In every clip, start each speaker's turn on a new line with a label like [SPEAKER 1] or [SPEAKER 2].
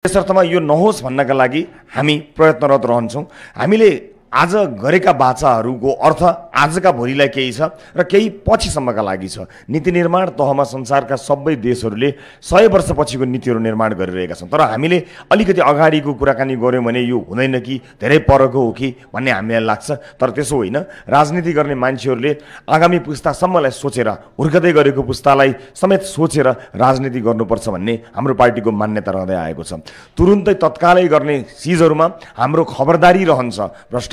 [SPEAKER 1] त्यसर्थमा यो नहोस् भन्नका लागि हामी प्रयत्नरत रहन्छौँ। हामीले आज गरेका बाचाहरूको अर्थ आजका भोलिलाई केही छ र केही पछिसम्मका लागि छ। नीति निर्माण तहमा संसारका सबै देशहरूले 100 वर्षपछिको नीतिहरू निर्माण गरिरहेका छन्। तर हामीले अलिकति अगाडिको कुराकानी गऱ्यौँ भने यो हुँदैन कि धेरै परको हो कि भन्ने हामीलाई लाग्छ। तर त्यसो होइन। राजनीति गर्ने मान्छेहरूले आगामी पुस्तासम्मलाई सोचेर, हुर्कदै गरेको पुस्तालाई समेत सोचेर राजनीति गर्नुपर्छ भन्ने हाम्रो पार्टीको मान्यता रहँदै आएको छ। तुरुन्तै तत्कालै गर्ने चिजहरूमा हाम्रो खबरदारी रहन्छ।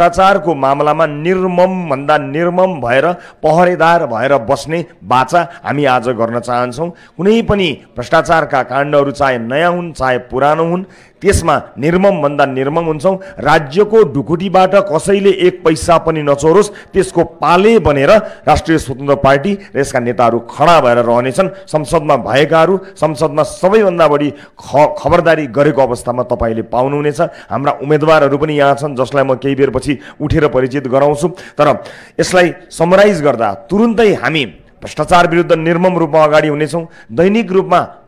[SPEAKER 1] भ्रष्टाचारको मामलामा निर्मम भन्दा निर्मम भएर पहरेदार भएर बस्ने बाचा हामी आज गर्न चाहन्छौँ। कुनै पनि भ्रष्टाचारका काण्डहरू चाहे नयाँ हुन् चाहे पुरानो हुन्, त्यसमा निर्मम भन्दा निर्मम हुन्छौँ। राज्यको ढुकुटीबाट कसैले एक पैसा पनि नचोरोस्, त्यसको पाले बनेर राष्ट्रिय स्वतन्त्र पार्टी र यसका नेताहरू खडा भएर रहनेछन्। संसदमा भएकाहरू, संसदमा सबैभन्दा बढी खबरदारी गरेको अवस्थामा तपाईँले पाउनुहुनेछ। हाम्रा उम्मेदवारहरू पनि यहाँ छन्, जसलाई म केही बेरपछि उठेर परिचित गराउँछु। तर यसलाई समराइज गर्दा तुरुन्तै हामी भ्रष्टाचार विरुद्ध निर्मम रूपमा अगाडि हुनेछौँ। दैनिक रूपमा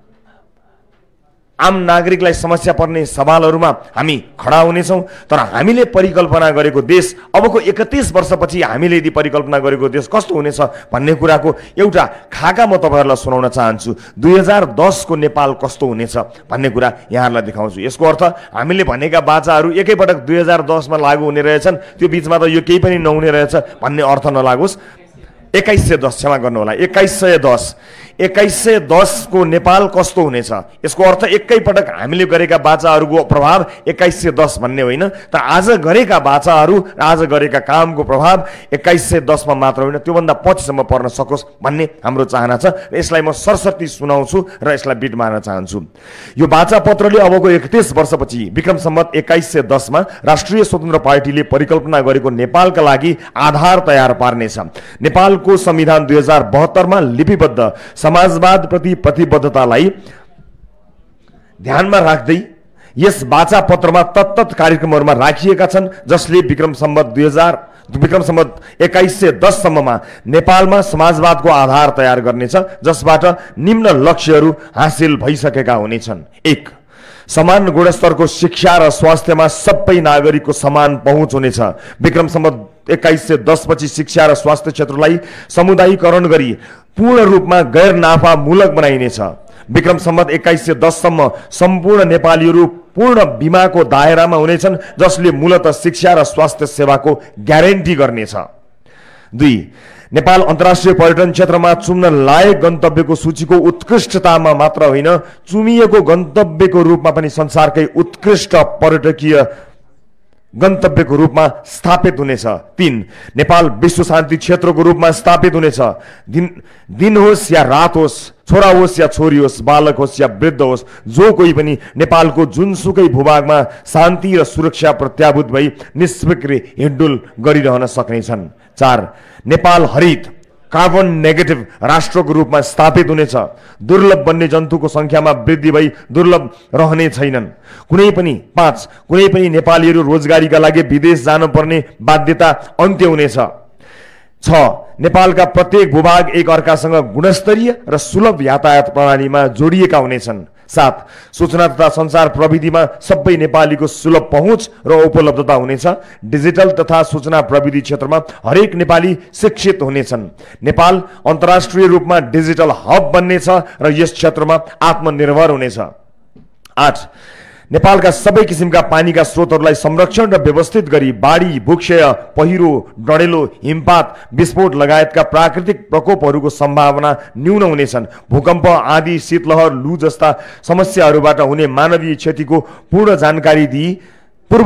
[SPEAKER 1] आम नागरिकलाई समस्या पर्ने सवालहरूमा हामी खडा हुनेछौँ। तर हामीले परिकल्पना गरेको देश अबको 31 वर्षपछि हामीले यदि परिकल्पना गरेको देश कस्तो हुनेछ भन्ने कुराको एउटा खाका म तपाईँहरूलाई सुनाउन चाहन्छु। 2010 को नेपाल कस्तो हुनेछ भन्ने कुरा यहाँहरूलाई देखाउँछु। यसको अर्थ हामीले भनेका बाचाहरू एकैपटक 2010 मा लागू हुने रहेछन्, त्यो बिचमा त यो केही पनि नहुने रहेछ भन्ने अर्थ नलागोस्। 2110, क्षमा गर्नुहोला, 2110 को नेपाल कस्तो हुनेछ, यसको अर्थ एकैपटक हामीले गरेका बाचाहरूको प्रभाव 2110 भन्ने होइन, तर आज गरेका बाचाहरू र आज गरेका कामको प्रभाव 2110 मा मात्र होइन, त्योभन्दा पछिसम्म पर्न सकोस् भन्ने हाम्रो चाहना छ। र यसलाई म सरसर्ती सुनाउँछु र यसलाई बिट मार्न चाहन्छु। यो बाचा पत्रले अबको 31 वर्षपछि विक्रम सम्वत 2110 मा राष्ट्रिय स्वतन्त्र पार्टीले परिकल्पना गरेको नेपालका लागि आधार तयार पार्नेछ। नेपालको संविधान 2072 मा लिपिबद्ध समाजवाद प्रति प्रतिबद्धतालाई ध्यानमा राख्दै यस बाचा पत्रमा तत्त कार्यक्रमहरूमा राखिएका छन्, जसले विक्रम सम्वत 2110 सम्ममा नेपालमा समाजवादको आधार तयार गर्नेछ, जसबाट निम्न लक्ष्यहरू हासिल भइसकेका हुनेछन्। 1. समान गुणस्तरको शिक्षा र स्वास्थ्यमा सबै नागरिकको समान पहुँच हुनेछ। विक्रम सम्वत 2110 पछि शिक्षा र स्वास्थ्य क्षेत्रलाई समुदायीकरण गरी पूर्ण रूपमा गैर नाफामूलक बनाइनेछ। विक्रम सम्वत 2110 सम्म सम्पूर्ण नेपालीहरू पूर्ण बीमाको दायरामा हुनेछन्, जसले मूलतः शिक्षा र स्वास्थ्य सेवाको ग्यारेन्टी गर्नेछ। 2. नेपाल अन्तर्राष्ट्रिय पर्यटन क्षेत्रमा चुम्न लायक गन्तव्यको सूचीको उत्कृष्टतामा मात्र होइन, चुमिएको गन्तव्यको रूपमा पनि संसारकै उत्कृष्ट पर्यटकीय गन्तव्यको रूपमा स्थापित हुनेछ। 3. नेपाल विश्व शान्ति क्षेत्रको रूपमा स्थापित हुनेछ। दिन होस् या रात होस्, छोरा होस् या छोरी होस्, बालक होस् या वृद्ध होस्, जो कोही पनि नेपालको जुनसुकै भूभागमा शान्ति र सुरक्षा प्रत्याभूत भई निष्फिक्र हिँडडुल गरिरहन सक्नेछन्। 4. नेपाल हरित कार्बन नेगेटिभ राष्ट्रको रूपमा स्थापित हुनेछ। दुर्लभ वन्यजन्तुको संख्यामा वृद्धि भई दुर्लभ रहने छैनन्। 5. कुनै पनि नेपालीहरू रोजगारीका लागि विदेश जानुपर्ने बाध्यता अन्त्य हुनेछ। 6. नेपालका प्रत्येक भूभाग एक अर्कासँग गुणस्तरीय र सुलभ यातायात प्रणालीमा जोडिएका हुनेछन्। 7. सूचना तथा संचार प्रविधिमा सबै नेपालीको सुलभ पहुँच र उपलब्धता हुनेछ। डिजिटल तथा सूचना प्रविधि क्षेत्रमा हरेक नेपाली शिक्षित हुनेछन्। नेपाल अन्तर्राष्ट्रिय रूपमा डिजिटल हब बन्नेछ र यस क्षेत्रमा आत्मनिर्भर हुनेछ। 8. नेपालका सबै किसिमका पानीका स्रोतहरूलाई संरक्षण र व्यवस्थित गरी बाढी, भूक्षय, पहिरो, डढेलो, हिमपात, विस्फोट लगायतका प्राकृतिक प्रकोपहरूको सम्भावना न्यून हुनेछन्। भूकम्प आदि, शीतलहर, लू जस्ता समस्याहरूबाट हुने मानवीय क्षतिको पूर्व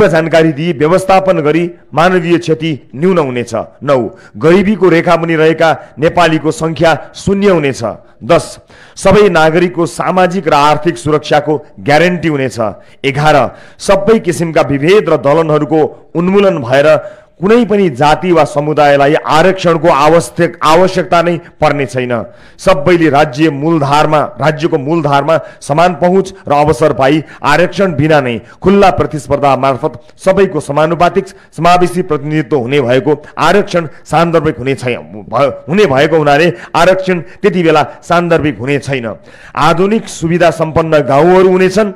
[SPEAKER 1] जानकारी दिई व्यवस्थापन गरी मानवीय क्षति न्यून हुनेछ। 9. गरिबीको रेखामुनि रहेका नेपालीको संख्या 0 हुनेछ। 10. सबै नागरिकको सामाजिक र आर्थिक सुरक्षाको ग्यारेन्टी हुनेछ। 11. सबै किसिमका विभेद र दलनहरूको उन्मूलन भएर कुनै पनि जाति वा समुदायलाई आरक्षणको आवश्यकता नै पर्ने छैन। सबैले राज्यको मूलधारमा समान पहुँच र अवसर पाई आरक्षण बिना नै खुल्ला प्रतिस्पर्धा मार्फत सबैको समानुपातिक समावेशी प्रतिनिधित्व हुने भएको आरक्षण सान्दर्भिक हुने भएको हुनाले आरक्षण त्यति बेला सान्दर्भिक हुने छैन। आधुनिक सुविधा सम्पन्न गाउँहरू हुनेछन्।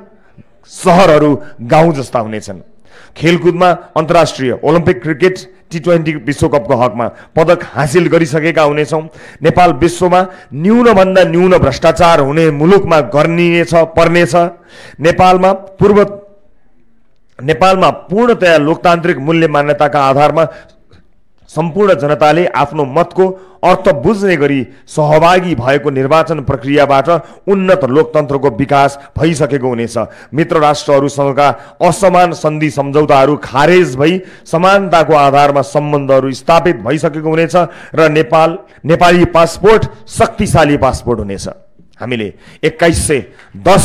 [SPEAKER 1] सहरहरू गाउँ जस्ता हुनेछन्। खेलकुदमा अन्तर्राष्ट्रिय ओलम्पिक क्रिकेट T20 विश्वकपको हकमा पदक हासिल गरिसकेका हुनेछौँ। नेपाल विश्वमा न्यूनभन्दा न्यून भ्रष्टाचार हुने मुलुकमा पर्नेछ। नेपालमा पूर्णतया लोकतान्त्रिक मूल्य मान्यताका आधारमा सम्पूर्ण जनताले आफ्नो मतको अर्थ बुझ्ने गरी सहभागी भएको निर्वाचन प्रक्रियाबाट उन्नत लोकतन्त्रको विकास भइसकेको हुनेछ। मित्र राष्ट्रहरूसँगका असमान सन्धि सम्झौताहरू खारेज भई समानताको आधारमा सम्बन्धहरू स्थापित भइसकेको हुनेछ र नेपाली पासपोर्ट शक्तिशाली पासपोर्ट हुनेछ। हामीले 2110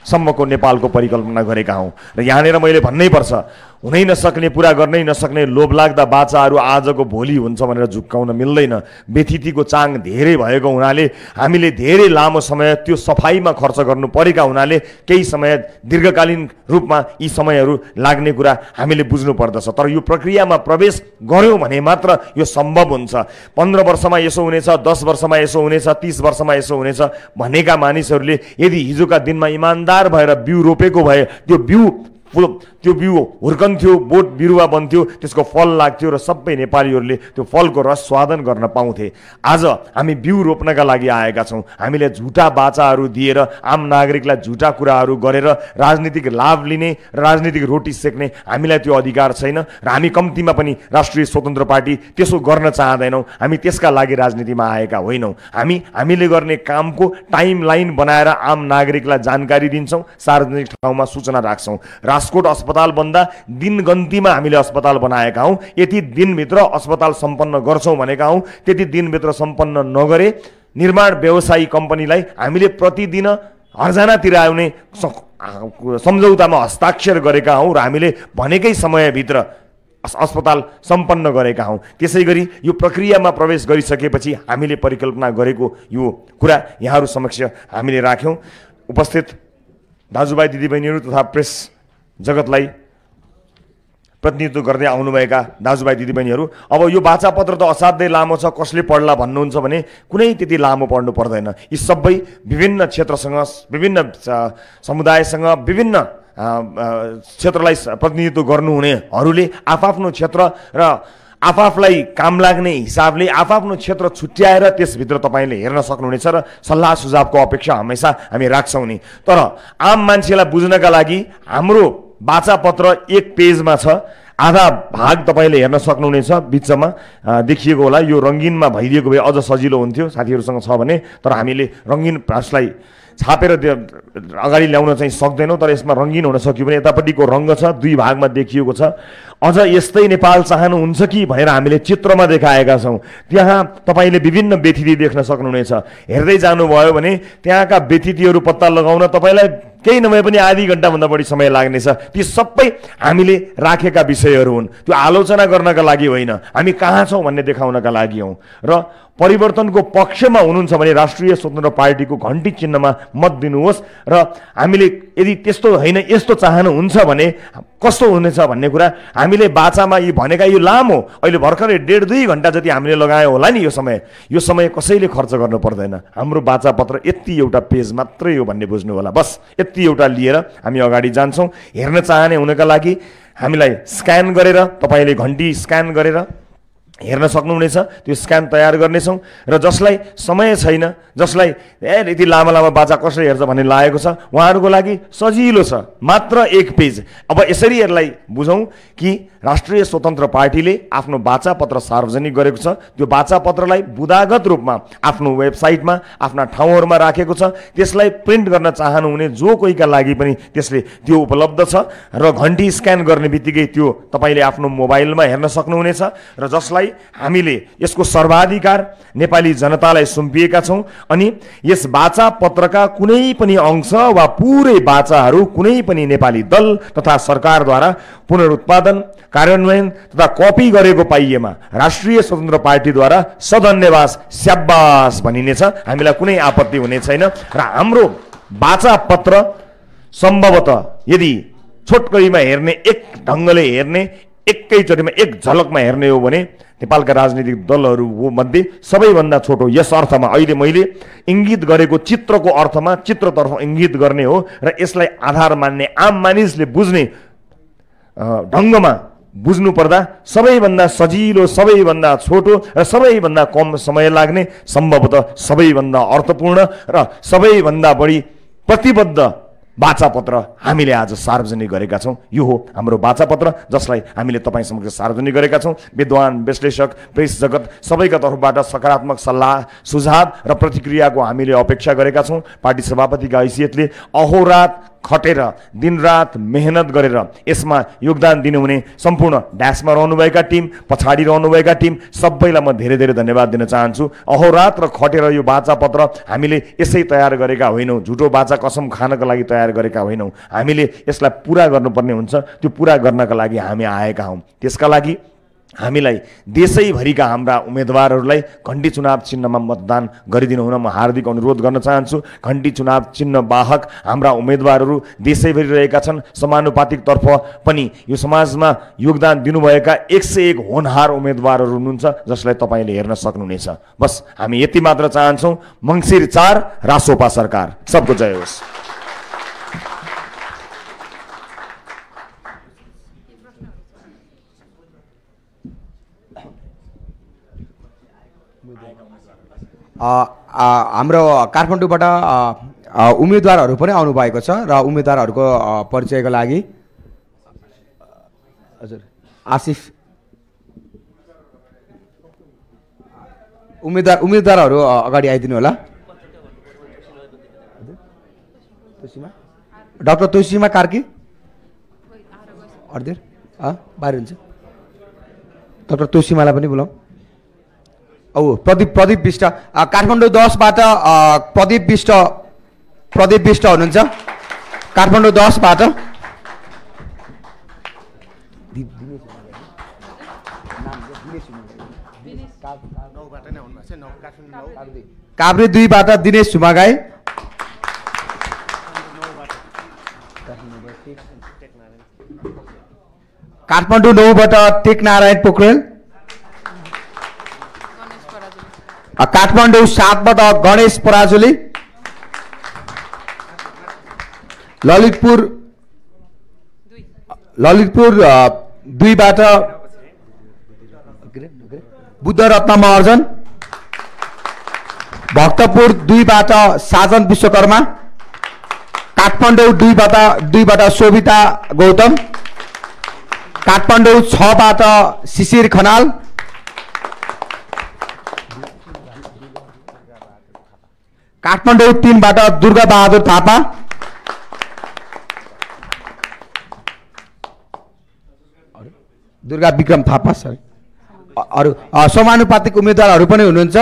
[SPEAKER 1] सम्मको नेपालको परिकल्पना गरेका हौँ र यहाँनिर मैले भन्नै पर्छ, हुनै नसक्ने, पुरा गर्नै नसक्ने लोभलाग्दा बाचाहरू आजको भोलि हुन्छ भनेर झुक्काउन मिल्दैन। व्यथितिको चाङ धेरै भएको हुनाले हामीले धेरै लामो समय त्यो सफाइमा खर्च गर्नु परेका हुनाले केही समय दीर्घकालीन रूपमा यी समयहरू लाग्ने कुरा हामीले बुझ्नु पर्दछ। तर यो प्रक्रियामा प्रवेश गर्यौँ भने मात्र यो सम्भव हुन्छ। 15 वर्षमा यसो हुनेछ, 10 वर्षमा यसो हुनेछ, 30 वर्षमा यसो हुनेछ भनेका मानिसहरूले यदि हिजोका दिनमा इमान्दार भएर बिउ रोपेको भए त्यो बिउ हुर्कन्थ्यो, बोट बिरुवा बन्थ्यो, त्यसको फल लाग्थ्यो र सबै नेपालीहरूले त्यो फलको रस स्वादन गर्न पाउँथे। आज हामी बिउ रोप्नका लागि आएका छौँ। हामीले झुटा बाचाहरू दिएर आम नागरिकलाई झुटा कुराहरू गरेर राजनीतिक लाभ लिने र राजनीतिक रोटी सेक्ने हामीलाई त्यो अधिकार छैन र हामी कम्तीमा पनि राष्ट्रिय स्वतन्त्र पार्टी त्यसो गर्न चाहँदैनौँ। हामी त्यसका लागि राजनीतिमा आएका होइनौँ। हामीले गर्ने कामको टाइमलाइन बनाएर आम नागरिकलाई जानकारी दिन्छौँ, सार्वजनिक ठाउँमा सूचना राख्छौँ। राजकोट अस्पताल बन्दा दिनगन्तीमा हामीले अस्पताल बनाएका हौँ। यति दिनभित्र अस्पताल सम्पन्न गर्छौँ भनेका हौँ। त्यति दिनभित्र सम्पन्न नगरे निर्माण व्यवसायी कम्पनीलाई हामीले प्रतिदिन हर्जाना तिराउने सम्झौतामा हस्ताक्षर गरेका हौँ र हामीले भनेकै समयभित्र अस्पताल सम्पन्न गरेका हौँ। त्यसै गरी यो प्रक्रियामा प्रवेश गरिसकेपछि हामीले परिकल्पना गरेको यो कुरा यहाँहरू समक्ष हामीले राख्यौँ। उपस्थित दाजुभाइ दिदीबहिनीहरू तथा प्रेस जगतलाई प्रतिनिधित्व गर्दै आउनुभएका दाजुभाइ दिदीबहिनीहरू, अब यो वाचापत्र त असाध्यै लामो छ, कसले पढ्ला भन्नुहुन्छ भने कुनै त्यति लामो पढ्नु पर्दैन। यी सबै विभिन्न क्षेत्रसँग, विभिन्न समुदायसँग, विभिन्न क्षेत्रलाई प्रतिनिधित्व गर्नुहुनेहरूले आफआफ्नो क्षेत्र र आफआफलाई काम लाग्ने हिसाबले आफआफ्नो क्षेत्र छुट्याएर त्यसभित्र तपाईँले हेर्न सक्नुहुनेछ र सल्लाह सुझावको अपेक्षा हमेसा हामी राख्छौँ नि। तर आम मान्छेलाई बुझ्नका लागि हाम्रो वाचापत्र 1 पेजमा छ। आधा भाग तपाईँले हेर्न सक्नुहुनेछ, बिचमा देखिएको होला। यो रङ्गिनमा भइदिएको भए अझ सजिलो हुन्थ्यो साथीहरूसँग छ भने, तर हामीले रङ्गिन भाषलाई छापेर अगाडि ल्याउन चाहिँ सक्दैनौँ। तर यसमा रङ्गिन हुन सक्यो भने यतापट्टिको रङ्ग छ, 2 भागमा देखिएको छ। अझ यस्तै नेपाल चाहनुहुन्छ कि भनेर हामीले चित्रमा देखाएका छौँ। त्यहाँ तपाईँले विभिन्न व्यथिति देख्न सक्नुहुनेछ। हेर्दै जानुभयो भने त्यहाँका व्यथितिहरू पत्ता लगाउन तपाईँलाई केही नभए पनि आधी घन्टाभन्दा बढी समय लाग्नेछ। ती सबै हामीले राखेका विषयहरू हुन्। त्यो आलोचना गर्नका लागि होइन, हामी कहाँ छौँ भन्ने देखाउनका लागि हौँ। र परिवर्तनको पक्षमा हुनुहुन्छ भने राष्ट्रिय स्वतन्त्र पार्टीको घन्टी चिन्हमा मत दिनुहोस् र हामीले यदि त्यस्तो होइन यस्तो चाहनुहुन्छ भने कस्तो हुनेछ भन्ने कुरा हामीले बाचामा यी भनेका यो लामो अहिले भर्खरै 1.5-2 घन्टा जति हामीले लगायौँ होला नि। यो समय कसैले खर्च गर्नु पर्दैन। हाम्रो बाचापत्र यति एउटा पेज मात्रै हो भन्ने बुझ्नु होला। बस यति एउटा लिएर हामी अगाडि जान्छौँ। हेर्न चाहने हुनका लागि हामीलाई स्क्यान गरेर, तपाईँले घन्टी स्क्यान गरेर हेर्न सक्नुहुनेछ। त्यो स्क्यान तयार गर्नेछौँ र जसलाई समय छैन, जसलाई यति लामा लामा बाचा कसरी हेर्छ भन्ने लागेको छ, उहाँहरूको लागि सजिलो छ, मात्र 1 पेज। अब यसरी यसलाई बुझौँ कि राष्ट्रिय स्वतन्त्र पार्टीले आफ्नो वाचापत्र सार्वजनिक गरेको छ। त्यो वाचापत्रलाई बुदागत रूपमा आफ्नो वेबसाइटमा, आफ्ना ठाउँहरूमा राखेको छ। त्यसलाई प्रिन्ट गर्न चाहनुहुने जो कोहीका लागि पनि त्यसले त्यो उपलब्ध छ र घन्टी स्क्यान गर्ने बित्तिकै त्यो तपाईँले आफ्नो मोबाइलमा हेर्न सक्नुहुनेछ। र जसलाई हामीले यसको सर्वाधिकार नेपाली जनतालाई सुम्पिएका छौँ। अनि यस वाचापत्रका कुनै पनि अंश वा पुरै वाचाहरू कुनै पनि नेपाली दल तथा सरकारद्वारा पुनरुत्पादन, कार्यान्वयन तथा कपी गरेको पाइएमा राष्ट्रिय स्वतन्त्र पार्टीद्वारा सधन्यवाद, स्याबास भनिनेछ। हामीलाई कुनै आपत्ति हुने छैन। र हाम्रो वाचापत्र सम्भवतः यदि छोटकरीमा हेर्ने, एक ढङ्गले हेर्ने एकैचोटिमा एक झलकमा हेर्ने हो भने नेपालका राजनीतिक दलहरू हो मध्ये सबैभन्दा छोटो। यस अर्थमा अहिले मैले इङ्गित गरेको चित्रको अर्थमा चित्रतर्फ इङ्गित गर्ने हो र यसलाई आधार मान्ने आम मानिसले बुझ्ने ढङ्गमा बुझ्नु पर्दा सबैभन्दा सजिलो, सबैभन्दा छोटो र सबैभन्दा कम समय लाग्ने, सम्भवतः सबैभन्दा अर्थपूर्ण र सबैभन्दा बढी प्रतिबद्ध वाचापत्र हामीले आज सार्वजनिक गरेका छौँ। यो हो हाम्रो वाचापत्र जसलाई हामीले तपाईँ समक्ष सार्वजनिक गरेका छौँ। विद्वान, विश्लेषक, प्रेस जगत सबैका तर्फबाट सकारात्मक सल्लाह, सुझाव र प्रतिक्रियाको हामीले अपेक्षा गरेका छौँ। पार्टी सभापतिका हैसियतले अहोरात खटेर दिनरात मेहनत गरेर यसमा योगदान दिनुहुने सम्पूर्ण ड्यासमा रहनुभएका टिम, पछाडि रहनुभएका टिम सबैलाई म धेरै धेरै धन्यवाद दिन चाहन्छु। अहोरात र खटेर यो वाचापत्र हामीले यसै तयार गरेका होइनौँ, झुटो वाचा कसम खानका लागि तयार गरेका होइनौँ। हामीले यसलाई पुरा गर्नुपर्ने हुन्छ, त्यो पुरा गर्नका लागि हामी आएका हौँ। त्यसका लागि हामीलाई देशैभरिका हाम्रा उम्मेदवारहरूलाई घण्टी चुनाव चिन्हमा मतदान गरिदिनु हुन म हार्दिक अनुरोध गर्न चाहन्छु। घण्टी चुनाव चिन्ह वाहक हाम्रा उम्मेदवारहरू देशैभरि रहेका छन्। समानुपातिकतर्फ पनि यो समाजमा योगदान दिनुभएका 101 होनहार उम्मेदवारहरू हुनुहुन्छ जसलाई तपाईँले हेर्न सक्नुहुनेछ। बस हामी यति मात्र चाहन्छौँ। मङ्सिर 4 रासोपा सरकार। सबको जय होस्।
[SPEAKER 2] हाम्रो काठमाडौँबाट उम्मेदवारहरू पनि आउनु भएको छ र उम्मेदवारहरूको परिचयको लागि हजुर आसिफ उम्मेदवारहरू अगाडि आइदिनु होला। डाक्टर तुलसीमा कार्की अर्देर बाहिर हुन्छ। डाक्टर तुलसीमालाई पनि बोलाऊ। प्रदीप विष्ट काठमाडौँ 10बाट प्रदीप विष्ट हुनुहुन्छ। काठमाडौँ 10बाट काभ्रे 2बाट दिनेश सुमागाई। काठमाडौँ 9बाट टेकनारायण पोखरेल। काठमाडौँ 7बाट गणेश पराजुली। ललितपुर 2बाट बुद्धरत्न महर्जन। भक्तपुर 2बाट साजन विश्वकर्मा। काठमाडौँ 2बाट शोभिता गौतम। काठमाडौँ 6बाट शिशिर खनाल। काठमाडौँ 3बाट दुर्गा बहादुर थापा। दुर्गा विक्रम थापा सरी। अरू समानुपातिक उम्मेदवारहरू पनि हुनुहुन्छ।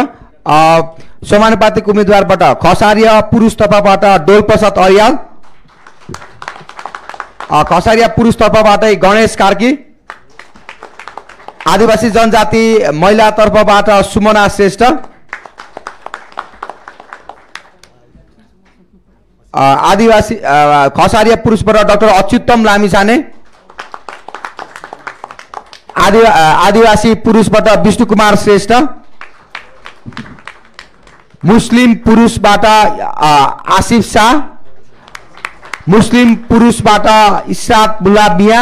[SPEAKER 2] समानुपातिक उम्मेदवारबाट खसारिया पुरुष तर्फबाट डोलप्रसाद अरियाल। खसारिया पुरुष तर्फबाटै गणेश कार्की। आदिवासी जनजाति महिला तर्फबाट सुमना श्रेष्ठ। आदिवासी खसारिया पुरुषबाट डाक्टर अच्युतम लामिछाने। आदिवासी पुरुषबाट विष्णु कुमार श्रेष्ठ। मुस्लिम पुरुषबाट आसिफ शाह। मुस्लिम पुरुषबाट इस्रात बुल्ला मिया।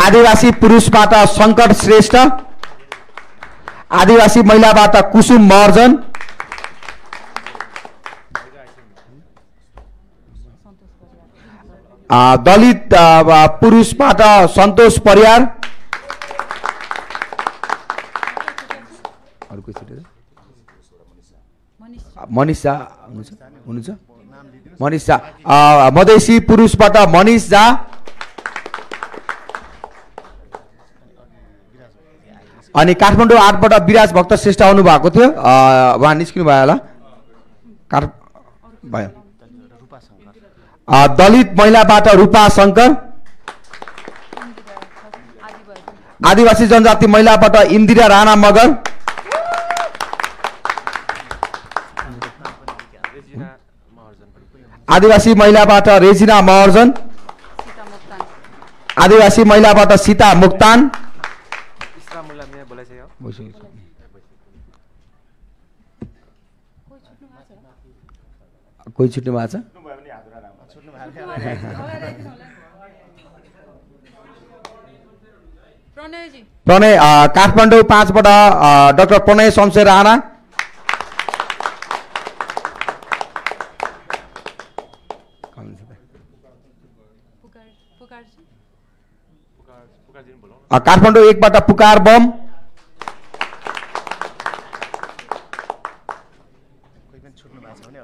[SPEAKER 2] आदिवासी पुरुषबाट शङ्कर श्रेष्ठ। आदिवासी महिलाबाट कुसुम महर्जन। दलित पुरुषबाट सन्तोष परियार। मनिषा हुनुहुन्छ। मनिषा मधेसी पुरुषबाट मनिष झा। अनि काठमाडौँ 8बाट विराज भक्त श्रेष्ठ आउनु भएको थियो, उहाँ निस्किनु भयो होला। भयो। दलित महिलाबाट रूपा शङ्कर। आदिवासी जनजाति महिलाबाट इन्दिरा राणा मगर। आदिवासी महिलाबाट रेजिना महर्जन। आदिवासी महिलाबाट सीता मुक्तान कोही छुट्नु भएको छ प्रणय काठमाडौँ 5 बाट डाक्टर प्रणय शमशेर राणा काठमाडौँ 1 बाट पुकार बम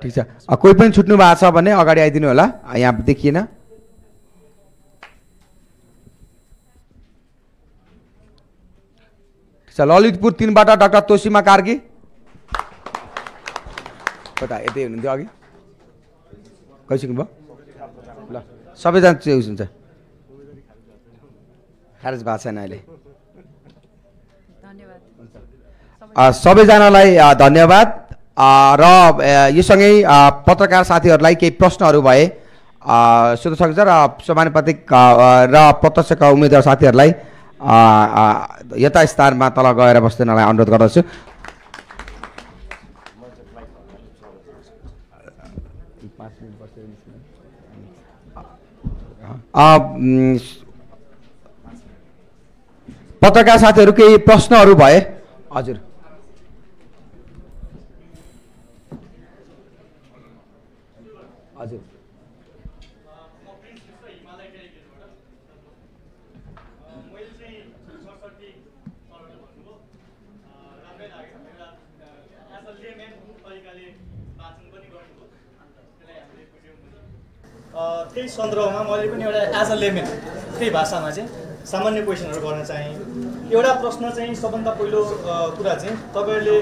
[SPEAKER 2] ठीक छ कोही पनि छुट्नु भएको छ भने अगाडि आइदिनु होला यहाँ देखिएन ललितपुर 3 बाट डाक्टर तोसीमा कार्की कता यतै हुनुहुन्थ्यो अघि गइसक्नु भयो ल सबैजना चेउस हुन्छ खारेज भएको छैन अहिले सबैजनालाई धन्यवाद र योसँगै पत्रकार साथीहरूलाई केही प्रश्नहरू भए सोध्न सक्छ र समानुपातिक र प्रत्यक्षका उम्मेदवार साथीहरूलाई यता स्थानमा तल गएर बस्दिनलाई अनुरोध गर्दछु पत्रकार साथीहरू केही प्रश्नहरू भए हजुर हजुर
[SPEAKER 3] त्यही सन्दर्भमा मैले पनि एउटा एज अ लेमेन त्यही भाषामा चाहिँ सामान्य क्वेसनहरू गर्न चाहेँ एउटा प्रश्न चाहिँ सबभन्दा पहिलो कुरा चाहिँ तपाईँहरूले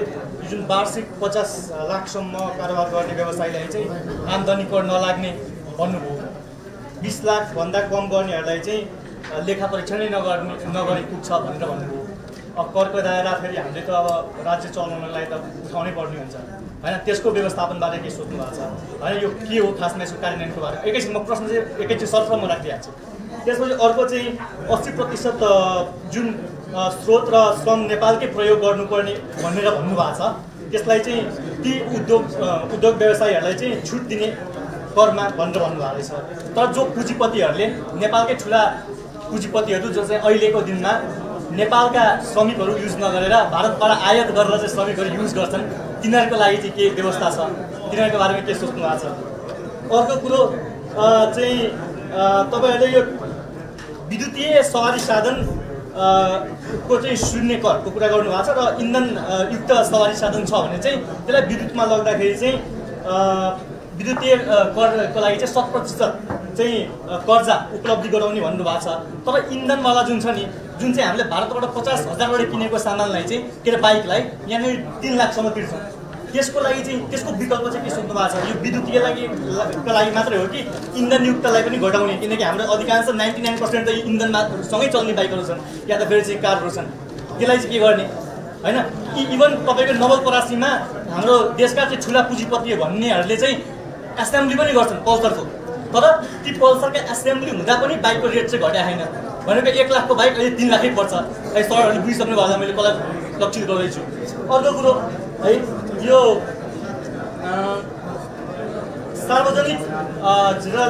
[SPEAKER 3] जुन वार्षिक 50 लाखसम्म कारोबार गर्ने व्यवसायीलाई चाहिँ आम्दानी कर नलाग्ने भन्नुभयो 20 लाखभन्दा कम गर्नेहरूलाई चाहिँ लेखा परीक्षणै नगरी पुग्छ भनेर भन्नुभयो अब करको दायरा फेरि हामीले त अब राज्य चलाउनलाई त उठाउनै पर्ने हुन्छ हैन त्यसको व्यवस्थापनबारे के सोच्नु भएको छ हैन यो के हो खासमा यसको कार्यान्वयनको बारे एकैछिन म प्रश्न चाहिँ एकैछिन सर्वप्रथम राखिदिन्छु त्यसपछि अर्को चाहिँ 80% जुन स्रोत र श्रम नेपालकै प्रयोग गर्नुपर्ने भनेर भन्नुभएको छ त्यसलाई चाहिँ ती उद्योग व्यवसायीहरूलाई चाहिँ छुट दिने करमा भनेर भन्नुभएको रहेछ तर जो पुँजीपतिहरूले नेपालकै ठुला पुँजीपतिहरू जो चाहिँ अहिलेको दिनमा नेपालका श्रमिकहरू युज नगरेर भारतबाट आयात गरेर चाहिँ श्रमिकहरू युज गर्छन् तिनीहरूको लागि चाहिँ के व्यवस्था छ तिनीहरूको बारेमा के सोच्नु भएको छ अर्को कुरो चाहिँ तपाईँहरूले यो विद्युतीय सवारी साधन को चाहिँ शून्य करको कुरा गर्नुभएको छ र इन्धन युक्त सवारी साधन छ भने चाहिँ त्यसलाई विद्युतमा लग्दाखेरि चाहिँ विद्युतीय करको लागि चाहिँ 100% चाहिँ कर्जा उपलब्धि गराउने भन्नुभएको छ तर इन्धनवाला जुन छ नि जुन चाहिँ हामीले भारतबाट 50,000बाट किनेको सामानलाई चाहिँ के अरे बाइकलाई यहाँनिर 3 लाखसम्म तिर्छौँ त्यसको लागि चाहिँ त्यसको विकल्प चाहिँ के सोध्नु भएको छ यो विद्युतीय लागि मात्रै हो कि इन्धनयुक्तलाई पनि घटाउने किनकि हाम्रो अधिकांश 99% त इन्धनमा सँगै चल्ने बाइकहरू छन् या त फेरि चाहिँ कारहरू छन् त्यसलाई चाहिँ के गर्ने हैन इभन तपाईँको नवलपरासीमा हाम्रो देशका चाहिँ ठुला पुँजीपति भन्नेहरूले चाहिँ एसेम्ब्ली पनि गर्छन् पल्सरको तर ती पल्सरका एसेम्ब्ली हुँदा पनि बाइकको रेट चाहिँ घट्या छैन भनेको 1 लाखको बाइक अहिले 3 लाखै पर्छ है सरहरूले बुझिसक्नु भएको मैले कसलाई लक्षित गर्दैछु अर्को कुरो है यो सार्वजनिक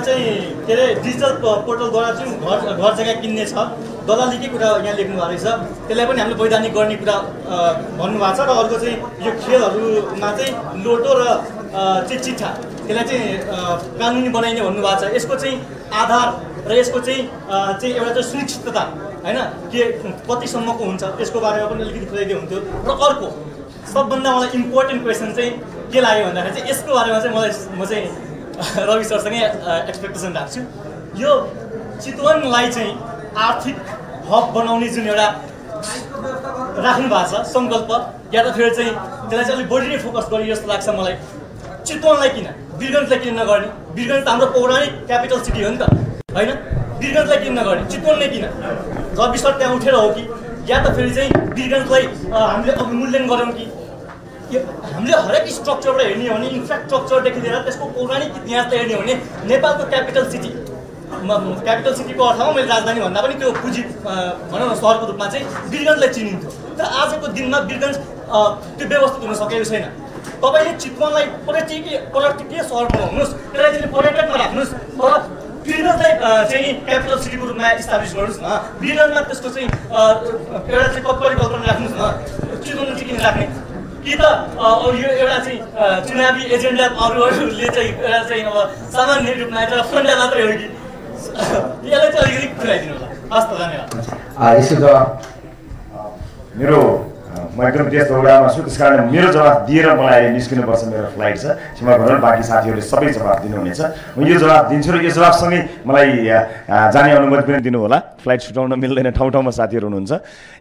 [SPEAKER 3] चाहिँ के अरे डिजिटल पोर्टलद्वारा चाहिँ घर जग्गा किन्ने छ दलालीकै कुरा यहाँ लेख्नु भएको रहेछ त्यसलाई पनि हामीले वैधानिक गर्ने कुरा भन्नुभएको छ र अर्को चाहिँ यो खेलहरूमा चाहिँ लोटो र चाहिँ चिट्ठा त्यसलाई चाहिँ कानुनी बनाइने भन्नुभएको छ यसको चाहिँ आधार र यसको चाहिँ एउटा चाहिँ सुनिश्चितता हैन के कतिसम्मको हुन्छ त्यसको बारेमा पनि अलिकति खुलाइदियो हुन्थ्यो र अर्को सबभन्दा मलाई इम्पोर्टेन्ट क्वेसन चाहिँ के लाग्यो भन्दाखेरि चाहिँ यसको बारेमा चाहिँ म चाहिँ रवि सरसँगै एक्सपेक्टेसन राख्छु यो चितवनलाई चाहिँ आर्थिक हब बनाउने जुन एउटा राख्नु भएको छ सङ्कल्प या त फेरि चाहिँ त्यसलाई चाहिँ अलिक बढी नै फोकस गरी जस्तो लाग्छ मलाई चितवनलाई किन वीरगञ्जलाई किन नगर्ने वीरगञ्ज त हाम्रो पौराणिक क्यापिटल सिटी हो नि त होइन वीरगञ्जलाई किन नगर्ने चितवनले किन रवि सर त्यहाँ उठेर हो कि या त फेरि चाहिँ वीरगञ्जलाई हामीले अवमूल्यन गरौँ कि हामीले हरेक स्ट्रक्चरबाट हेर्ने हो भने इन्फ्रास्ट्रक्चरदेखि लिएर त्यसको पौराणिक इतिहासलाई हेर्ने हो भने नेपालको क्यापिटल सिटी क्यापिटल सिटीको अर्थमा मैले राजधानी भन्दा पनि त्यो पुँजी भनौँ न सहरको रूपमा चाहिँ वीरगञ्जलाई चिनिन्थ्यो। तर आजको दिनमा वीरगञ्ज त्यो व्यवस्थित हुन सकेको छैन। तपाईँले चितवनलाई पर्यटकीय सहर बनाउनुहोस्, त्यसलाई चाहिँ पर्यटकमा राख्नुहोस्, तर वीरगञ्जलाई चाहिँ क्यापिटल सिटीको रूपमा इस्टाब्लिस गर्नुहोस् न। वीरगञ्जमा त्यसको चाहिँ एउटा चाहिँ परिकल्पना राख्नुहोस् न। चितवनले चाहिँ किन राख्ने? कि त यो एउटा चाहिँ चुनावी एजेन्डा अरूहरूले चाहिँ एउटा चाहिँ अब सामान्य रूपमा एउटा फन्डा मात्रै हो कि यसलाई चाहिँ अलिकति खुलाइदिनु होला। हस् त, धन्यवाद।
[SPEAKER 2] यसको जवाब
[SPEAKER 1] मेरो म एकदम त्यस दौडामा छु, त्यस कारण मेरो जवाब दिएर मलाई निस्किनुपर्छ, मेरो फ्लाइट छ। क्षमा गर्नु, बाँकी साथीहरूले सबै जवाब दिनुहुनेछ। म यो जवाब दिन्छु र यो जवाबसँगै मलाई जाने अनुमति पनि दिनु होला। फ्लाइट छुटाउन मिल्दैन, ठाउँ ठाउँमा साथीहरू हुनुहुन्छ।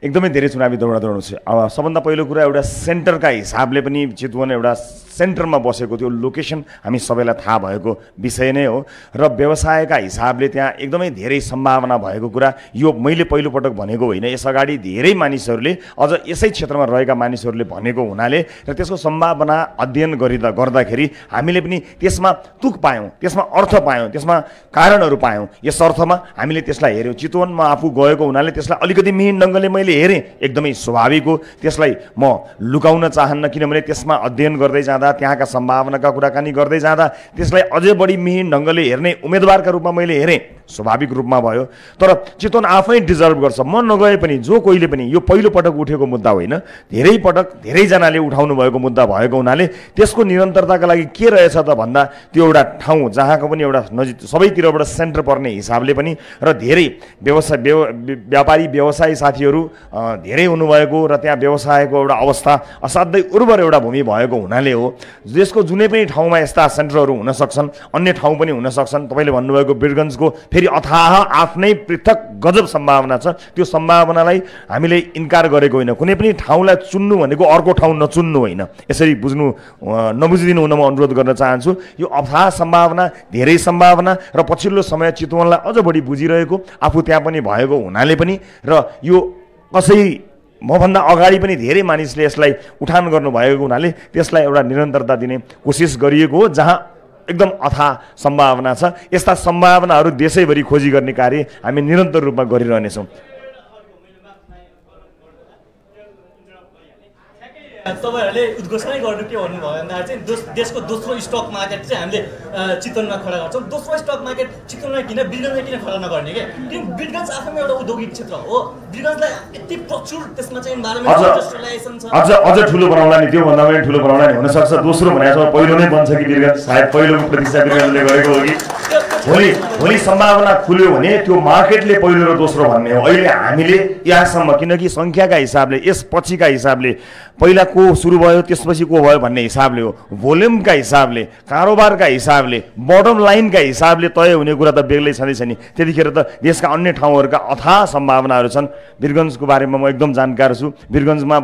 [SPEAKER 1] एकदमै धेरै चुनावी दौडाउनु छ। अब सबभन्दा पहिलो कुरा एउटा सेन्टरका हिसाबले पनि चितवन एउटा सेन्टरमा बसेको त्यो लोकेसन हामी सबैलाई थाहा भएको विषय नै हो र व्यवसायका हिसाबले त्यहाँ एकदमै धेरै सम्भावना भएको कुरा यो मैले पहिलोपटक भनेको होइन। यसअगाडि धेरै मानिसहरूले अझ यसै क्षेत्रमा रहेका मानिसहरूले भनेको हुनाले र त्यसको सम्भावना अध्ययन गर्दाखेरि हामीले पनि त्यसमा तुक पायौँ, त्यसमा अर्थ पायौँ, त्यसमा कारणहरू पायौँ। यस अर्थमा हामीले त्यसलाई हेऱ्यौँ। चितवनमा आफू गएको हुनाले त्यसलाई अलिकति मिहिन ढङ्गले मैले हेरेँ, एकदमै स्वाभाविक हो। त्यसलाई म लुकाउन चाहन्न, किनभने त्यसमा अध्ययन गर्दै जाँदा, त्यहाँका सम्भावनाका कुराकानी गर्दै जाँदा त्यसलाई अझै बढी मिहिन ढङ्गले हेर्ने उम्मेदवारका रूपमा मैले हेरेँ, स्वाभाविक रूपमा भयो। तर चितवन आफै डिजर्भ गर्छ। म नगए पनि जो कोहीले पनि, यो पहिलोपटक उठेको मुद्दा होइन, धेरै पटक धेरैजनाले उठाउनु भएको मुद्दा भएको हुनाले त्यसको निरन्तरताका लागि के रहेछ त भन्दा त्यो एउटा ठाउँ जहाँको पनि एउटा नजिक सबैतिरबाट सेन्टर पर्ने हिसाबले पनि र धेरै व्यापारी व्यवसायी साथीहरू धेरै हुनुभएको र त्यहाँ व्यवसायको एउटा अवस्था असाध्यै उर्वर एउटा भूमि भएको हुनाले हो। देशको जुनै पनि ठाउँमा यस्ता सेन्टरहरू हुन सक्छन्, अन्य ठाउँ पनि हुन सक्छन्। तपाईँले भन्नुभएको वीरगञ्जको फेरि अथाह आफ्नै पृथक गजब सम्भावना छ। त्यो सम्भावनालाई हामीले इन्कार गरेको होइन। कुनै पनि ठाउँलाई चुन्नु भनेको अर्को ठाउँ नचुन्नु होइन। यसरी नबुझिदिनु हुन म अनुरोध गर्न चाहन्छु। यो अथाह सम्भावना, धेरै सम्भावना र पछिल्लो समय चितवनलाई अझ बढी बुझिरहेको, आफू त्यहाँ पनि भएको हुनाले पनि र यो मभन्दा अगाडि पनि धेरै मानिसले यसलाई उठान गर्नुभएको हुनाले त्यसलाई एउटा निरन्तरता दिने कोसिस गरिएको हो, जहाँ एकदम अथाह सम्भावना छ। यस्ता सम्भावनाहरू देशैभरि खोजी गर्ने कार्य हामी निरन्तर रूपमा गरिरहनेछौँ।
[SPEAKER 3] तपाईँहरूले उद्घोषणै गर्नु के भन्नुभयो भन्दा चाहिँ देशको दोस्रो स्टक मार्केट चाहिँ हामीले चितवनमा खडा गर्छौँ। दोस्रो स्टक मार्केट चितवनमा किन, वीरगञ्जमा किन खडा नगर्ने के? किन वीरगञ्ज आफैमा एउटा औद्योगिक क्षेत्र हो। वीरगञ्जलाई यति प्रचुर त्यसमा चाहिँ इन्भाइरोमेन्टल इन्डस्ट्रियलाइजेसन छ।
[SPEAKER 1] अझ ठुलो बनाउला नि, त्योभन्दा पनि ठुलो बनाउला नि हुनसक्छ। दोस्रो भनेको पहिलो नै बन्छ कि वीरगञ्ज? सायद पहिलोको प्रतीक्षा वीरगञ्जले गरेको हो कि भोलि सम्भावना खुल्यो भने त्यो मार्केटले पहिलो र दोस्रो भन्ने हो। अहिले हामीले यहाँसम्म, किनकि सङ्ख्याका हिसाबले, यसपछिका हिसाबले, पहिला को सुरु भयो त्यसपछि को भयो भन्ने हिसाबले हो, भोल्युमका हिसाबले, कारोबारका हिसाबले, बटम लाइनका हिसाबले तय हुने कुरा त बेग्लै छँदैछ नि। त्यतिखेर त देशका अन्य ठाउँहरूका अथाह सम्भावनाहरू छन्। वीरगञ्जको बारेमा म एकदम जानकार छु। वीरगञ्जमा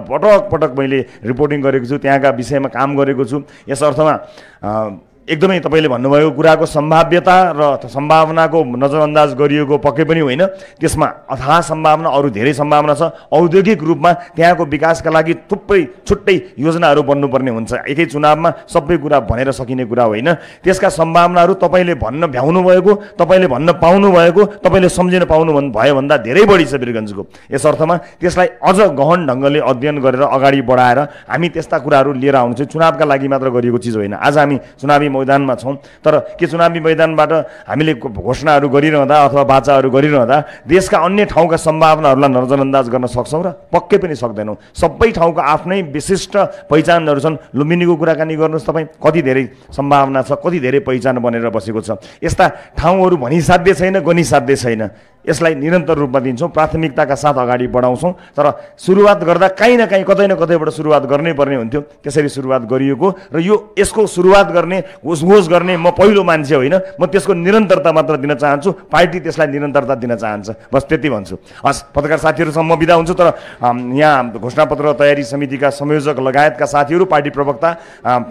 [SPEAKER 1] पटक मैले रिपोर्टिङ गरेको छु, त्यहाँका विषयमा काम गरेको छु। यस अर्थमा एकदमै तपाईँले भन्नुभएको कुराको सम्भाव्यता र सम्भावनाको नजरअन्दाज गरिएको पक्कै पनि होइन। त्यसमा अथाह सम्भावना, अरू धेरै सम्भावना छ। औद्योगिक रूपमा त्यहाँको विकासका लागि थुप्रै छुट्टै योजनाहरू बन्नुपर्ने हुन्छ। एकै चुनावमा सबै कुरा भनेर सकिने कुरा होइन। त्यसका सम्भावनाहरू तपाईँले भन्न भ्याउनु भएको, तपाईँले भन्न पाउनु भएको, तपाईँले सम्झिन पाउनु भयो भन्दा धेरै बढी छ वीरगञ्जको। यस अर्थमा त्यसलाई अझ गहन ढङ्गले अध्ययन गरेर अगाडि बढाएर हामी त्यस्ता कुराहरू लिएर आउनु चाहिँ चुनावका लागि मात्र गरिएको चिज होइन। आज हामी चुनावी मैदानमा छौँ, तर के चुनावी मैदानबाट हामीले घोषणाहरू गरिरहँदा अथवा बाचाहरू गरिरहँदा देशका अन्य ठाउँका सम्भावनाहरूलाई नजरअन्दाज गर्न सक्छौँ र? पक्कै पनि सक्दैनौँ। सबै ठाउँका आफ्नै विशिष्ट पहिचानहरू छन्। लुम्बिनीको कुराकानी गर्नुहोस् तपाईँ, कति धेरै सम्भावना छ, कति धेरै पहिचान बनेर बसेको छ। यस्ता ठाउँहरू भनिसाध्य छैन, गनिसाध्य छैन। यसलाई निरन्तर रूपमा दिन्छौँ, प्राथमिकताका साथ अगाडि बढाउँछौँ। तर सुरुवात गर्दा कहीँ न कतैबाट सुरुवात गर्नै पर्ने हुन्थ्यो। त्यसरी सुरुवात गरिएको र यसको सुरुवात गर्ने, घोष गर्ने म पहिलो मान्छे होइन। म त्यसको निरन्तरता मात्र दिन चाहन्छु, पार्टी त्यसलाई निरन्तरता दिन चाहन्छ। बस त्यति भन्छु। हस्, पत्रकार साथीहरूसँग म बिदा हुन्छु। तर यहाँ घोषणापत्र तयारी समितिका संयोजक लगायतका साथीहरू, पार्टी प्रवक्ता,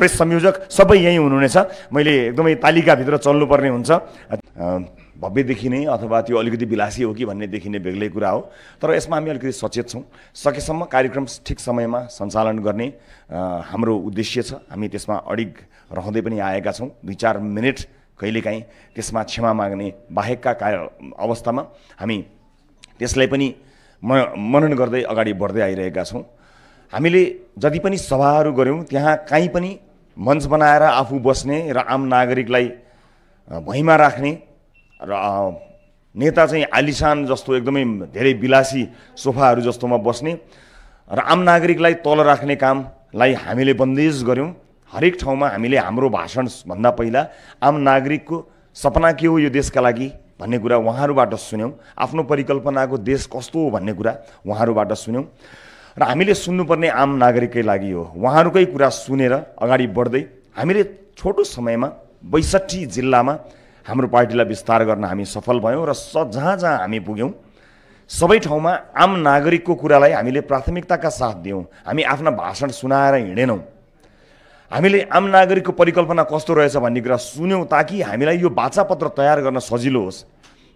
[SPEAKER 1] प्रेस संयोजक सबै यहीँ हुनुहुनेछ। मैले एकदमै तालिकाभित्र चल्नुपर्ने हुन्छ। भव्यदेखि नै अथवा त्यो अलिकति विलासी हो कि भन्ने देखिने बेग्लै कुरा हो। तर यसमा हामी अलिकति सचेत छौँ। सकेसम्म कार्यक्रम ठिक समयमा सञ्चालन गर्ने हाम्रो उद्देश्य छ। हामी त्यसमा अडिग रहँदै पनि आएका छौँ। 2-4 मिनट कहिलेकाहीँ त्यसमा क्षमा माग्ने बाहेकका अवस्थामा हामी त्यसलाई पनि मनन गर्दै अगाडि बढ्दै आइरहेका छौँ। हामीले जति पनि सभाहरू गऱ्यौँ त्यहाँ कहीँ पनि मञ्च बनाएर आफू बस्ने र आम नागरिकलाई भुइँमा राख्ने र नेता चाहिँ आलिशान जस्तो एकदमै धेरै विलासी सोफाहरू जस्तोमा बस्ने र आम नागरिकलाई तल राख्ने कामलाई हामीले बन्देज गऱ्यौँ। हरेक ठाउँमा हामीले हाम्रो भाषणभन्दा पहिला आम नागरिकको सपना के हो यो देशका लागि भन्ने कुरा उहाँहरूबाट सुन्यौँ। आफ्नो परिकल्पनाको देश कस्तो हो भन्ने कुरा उहाँहरूबाट सुन्यौँ र हामीले सुन्नुपर्ने आम नागरिककै लागि हो। उहाँहरूकै कुरा सुनेर अगाडि बढ्दै हामीले छोटो समयमा 62 जिल्लामा हाम्रो पार्टीलाई विस्तार गर्न हामी सफल भयौँ र जहाँ जहाँ हामी पुग्यौँ सबै ठाउँमा आम नागरिकको कुरालाई हामीले प्राथमिकताका साथ दियौँ। हामी आफ्ना भाषण सुनाएर हिँडेनौँ। हामीले आम नागरिकको परिकल्पना कस्तो रहेछ भन्ने कुरा सुन्यौँ ताकि हामीलाई यो वाचापत्र तयार गर्न सजिलो होस्।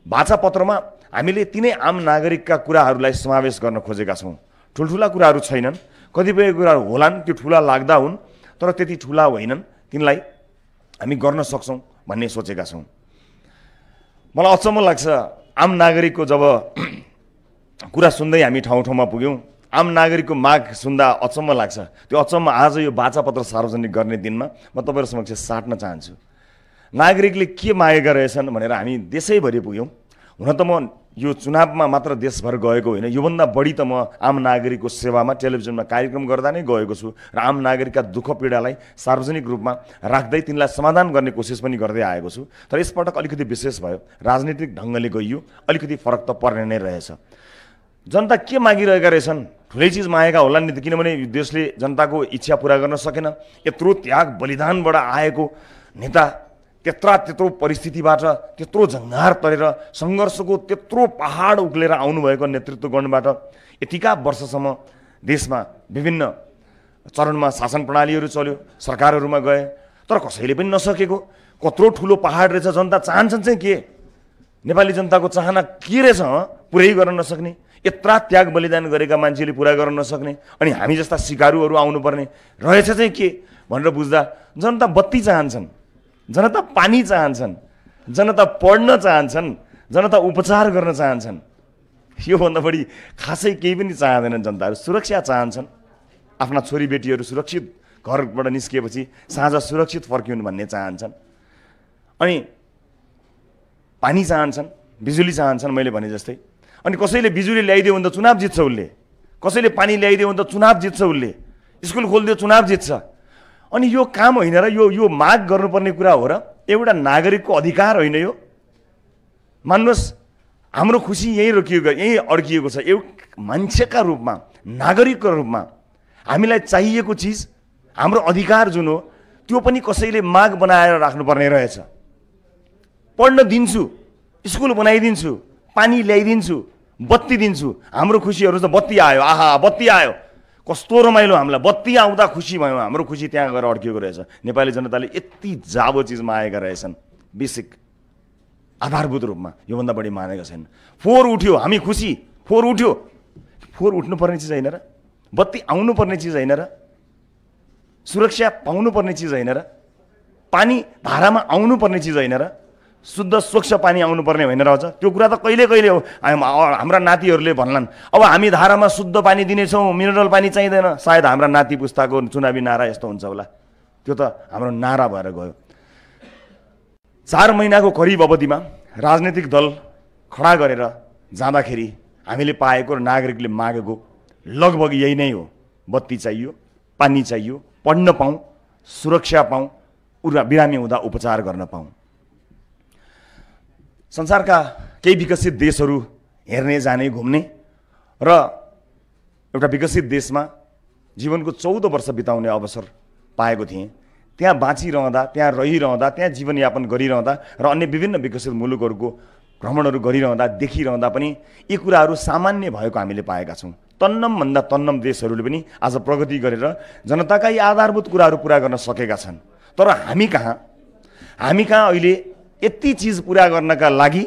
[SPEAKER 1] वाचापत्रमा हामीले तिनै आम नागरिकका कुराहरूलाई समावेश गर्न खोजेका छौँ। ठुल्ठुला कुराहरू छैनन्, कतिपय कुराहरू होलान्, त्यो ठुला लाग्दा हुन् तर त्यति ठुला होइनन्, तिनलाई हामी गर्न सक्छौँ भन्ने सोचेका छौँ। मलाई अचम्म लाग्छ आम नागरिकको जब कुरा सुन्दै हामी ठाउँ ठाउँमा पुग्यौँ, आम नागरिकको माग सुन्दा अचम्म लाग्छ। त्यो अचम्म आज यो वाचापत्र सार्वजनिक गर्ने दिनमा म तपाईँहरू समक्ष साट्न चाहन्छु। नागरिकले के मागेका रहेछन् भनेर हामी देशैभरि पुग्यौँ। हुन त म यो चुनावमा मात्र देशभर गएको होइन, योभन्दा बढी त म आम नागरिकको सेवामा टेलिभिजनमा कार्यक्रम गर्दा नै गएको छु र आम नागरिकका दुःख पीडालाई सार्वजनिक रूपमा राख्दै तिनलाई समाधान गर्ने कोसिस पनि गर्दै आएको छु। तर यसपटक अलिकति विशेष भयो, राजनीतिक ढङ्गले गइयो, अलिकति फरक त पर्ने नै रहेछ। जनता के मागिरहेका रहेछन्? ठुलै चिज मागेका होला नि त, किनभने देशले जनताको इच्छा पुरा गर्न सकेन। यत्रो त्याग बलिदानबाट आएको नेता त्यत्रो परिस्थितिबाट त्यत्रो झङ्गार तरेर सङ्घर्षको त्यत्रो पहाड उक्लेर आउनुभएको नेतृत्व गर्नुबाट यतिका वर्षसम्म देशमा विभिन्न चरणमा शासन प्रणालीहरू चल्यो, सरकारहरूमा गए, तर कसैले पनि नसकेको कत्रो ठुलो पहाड रहेछ। जनता चाहन्छन् चाहिँ के? नेपाली जनताको चाहना के रहेछ? पुरै गर्न नसक्ने, यत्रा त्याग बलिदान गरेका मान्छेले पुरा गर्न नसक्ने, अनि हामी जस्ता सिकारुहरू आउनुपर्ने रहेछ चाहिँ के भनेर बुझ्दा जनता बत्ती चाहन्छन्, जनता पानी चाहन्छन्, जनता पढ्न चाहन्छन्, जनता उपचार गर्न चाहन्छन्। योभन्दा बढी खासै केही पनि चाहँदैनन् जनताहरू। सुरक्षा चाहन्छन्, आफ्ना छोरीबेटीहरू सुरक्षित घरबाट निस्किएपछि साँझ सुरक्षित फर्किउन् भन्ने चाहन्छन्। अनि पानी चाहन्छन्, बिजुली चाहन्छन् मैले भने जस्तै। अनि कसैले बिजुली ल्याइदियो भने त चुनाव जित्छ उसले, कसैले पानी ल्याइदियो भने त चुनाव जित्छ उसले, स्कुल खोलिदियो चुनाव जित्छ। अनि यो काम होइन र यो माग गर्नुपर्ने कुरा हो र? एउटा नागरिकको अधिकार होइन यो? मान्नुहोस् हाम्रो खुसी यहीँ अड्किएको छ। एउटा मान्छेका रूपमा, नागरिकको रूपमा हामीलाई चाहिएको चिज, हाम्रो अधिकार जुन हो त्यो पनि कसैले माग बनाएर राख्नुपर्ने रहेछ। पढ्न दिन्छु, स्कुल बनाइदिन्छु, पानी ल्याइदिन्छु, बत्ती दिन्छु, हाम्रो खुसीहरू त बत्ती आयो, आहा बत्ती आयो, कस्तो रमाइलो, हामीलाई बत्ती आउँदा खुसी भयो, हाम्रो खुसी त्यहाँ गएर अड्किएको रहेछ। नेपाली जनताले यति जाबो चिज मागेका रहेछन्, बेसिक आधारभूत रूपमा, योभन्दा बढी मानेका छैन। फोहोर उठ्यो, हामी खुसी, फोहोर उठ्यो, फोहोर उठ्नुपर्ने चिज होइन र? बत्ती आउनुपर्ने चिज होइन र? सुरक्षा पाउनुपर्ने चिज होइन र? पानी धारामा आउनुपर्ने चिज होइन र? शुद्ध स्वच्छ पानी आउनुपर्ने होइन रहेछ? त्यो कुरा त कहिले कहिले हो हाम्रा नातिहरूले भन्लान्, अब हामी धारामा शुद्ध पानी दिनेछौँ, मिनरल पानी चाहिँदैन। सायद हाम्रा नाति पुस्ताको चुनावी नारा यस्तो हुन्छ होला। त्यो त हाम्रो नारा भएर गयो। 4 महिनाको करिब अवधिमा राजनीतिक दल खडा गरेर जाँदाखेरि हामीले पाएको र नागरिकले मागेको लगभग यही नै हो। बत्ती चाहियो, पानी चाहियो, पढ्न पाऊँ, सुरक्षा पाऊँ, बिरामी हुँदा उपचार गर्न पाऊँ। संसारका केही विकसित देशहरू हेर्ने, जाने, घुम्ने र एउटा विकसित देशमा जीवनको 14 वर्ष बिताउने अवसर पाएको थिएँ। त्यहाँ बाँचिरहँदा, त्यहाँ रहिरहँदा, त्यहाँ जीवनयापन गरिरहँदा र अन्य विभिन्न विकसित मुलुकहरूको भ्रमणहरू गरिरहँदा देखिरहँदा पनि यी कुराहरू सामान्य भएको हामीले पाएका छौँ। तन्नमभन्दा तन्नम देशहरूले पनि आज प्रगति गरेर जनताका यी आधारभूत कुराहरू पुरा गर्न सकेका छन्। तर हामी कहाँ अहिले यति चिज पुरा गर्नका लागि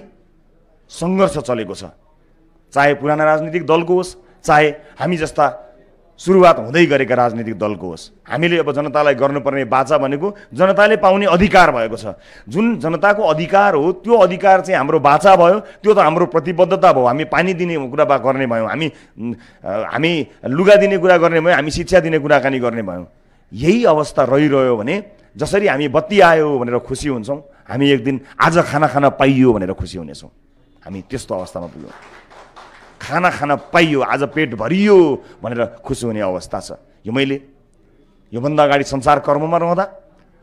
[SPEAKER 1] सङ्घर्ष चलेको छ। चाहे पुराना राजनीतिक दलको होस्, चाहे हामी जस्ता सुरुवात हुँदै गरेका राजनीतिक दलको होस्। हामीले अब जनतालाई गर्नुपर्ने बाचा भनेको जनताले पाउने अधिकार भएको छ। जुन जनताको अधिकार हो त्यो अधिकार चाहिँ हाम्रो बाचा भयो, त्यो त हाम्रो प्रतिबद्धता भयो। हामी पानी दिने कुरा गर्ने भयौँ, हामी लुगा दिने कुरा गर्ने भयौँ, हामी शिक्षा दिने कुराकानी गर्ने भयौँ। यही अवस्था रहिरह्यो भने जसरी हामी बत्ती आयो भनेर खुसी हुन्छौँ, हामी एक दिन आज खाना खान पाइयो भनेर खुसी हुनेछौँ। हामी त्यस्तो अवस्थामा पुग्यौँ। खाना खान पाइयो, आज पेट भरियो भनेर खुसी हुने अवस्था छ। मैले योभन्दा अगाडि संसार कर्ममा रहँदा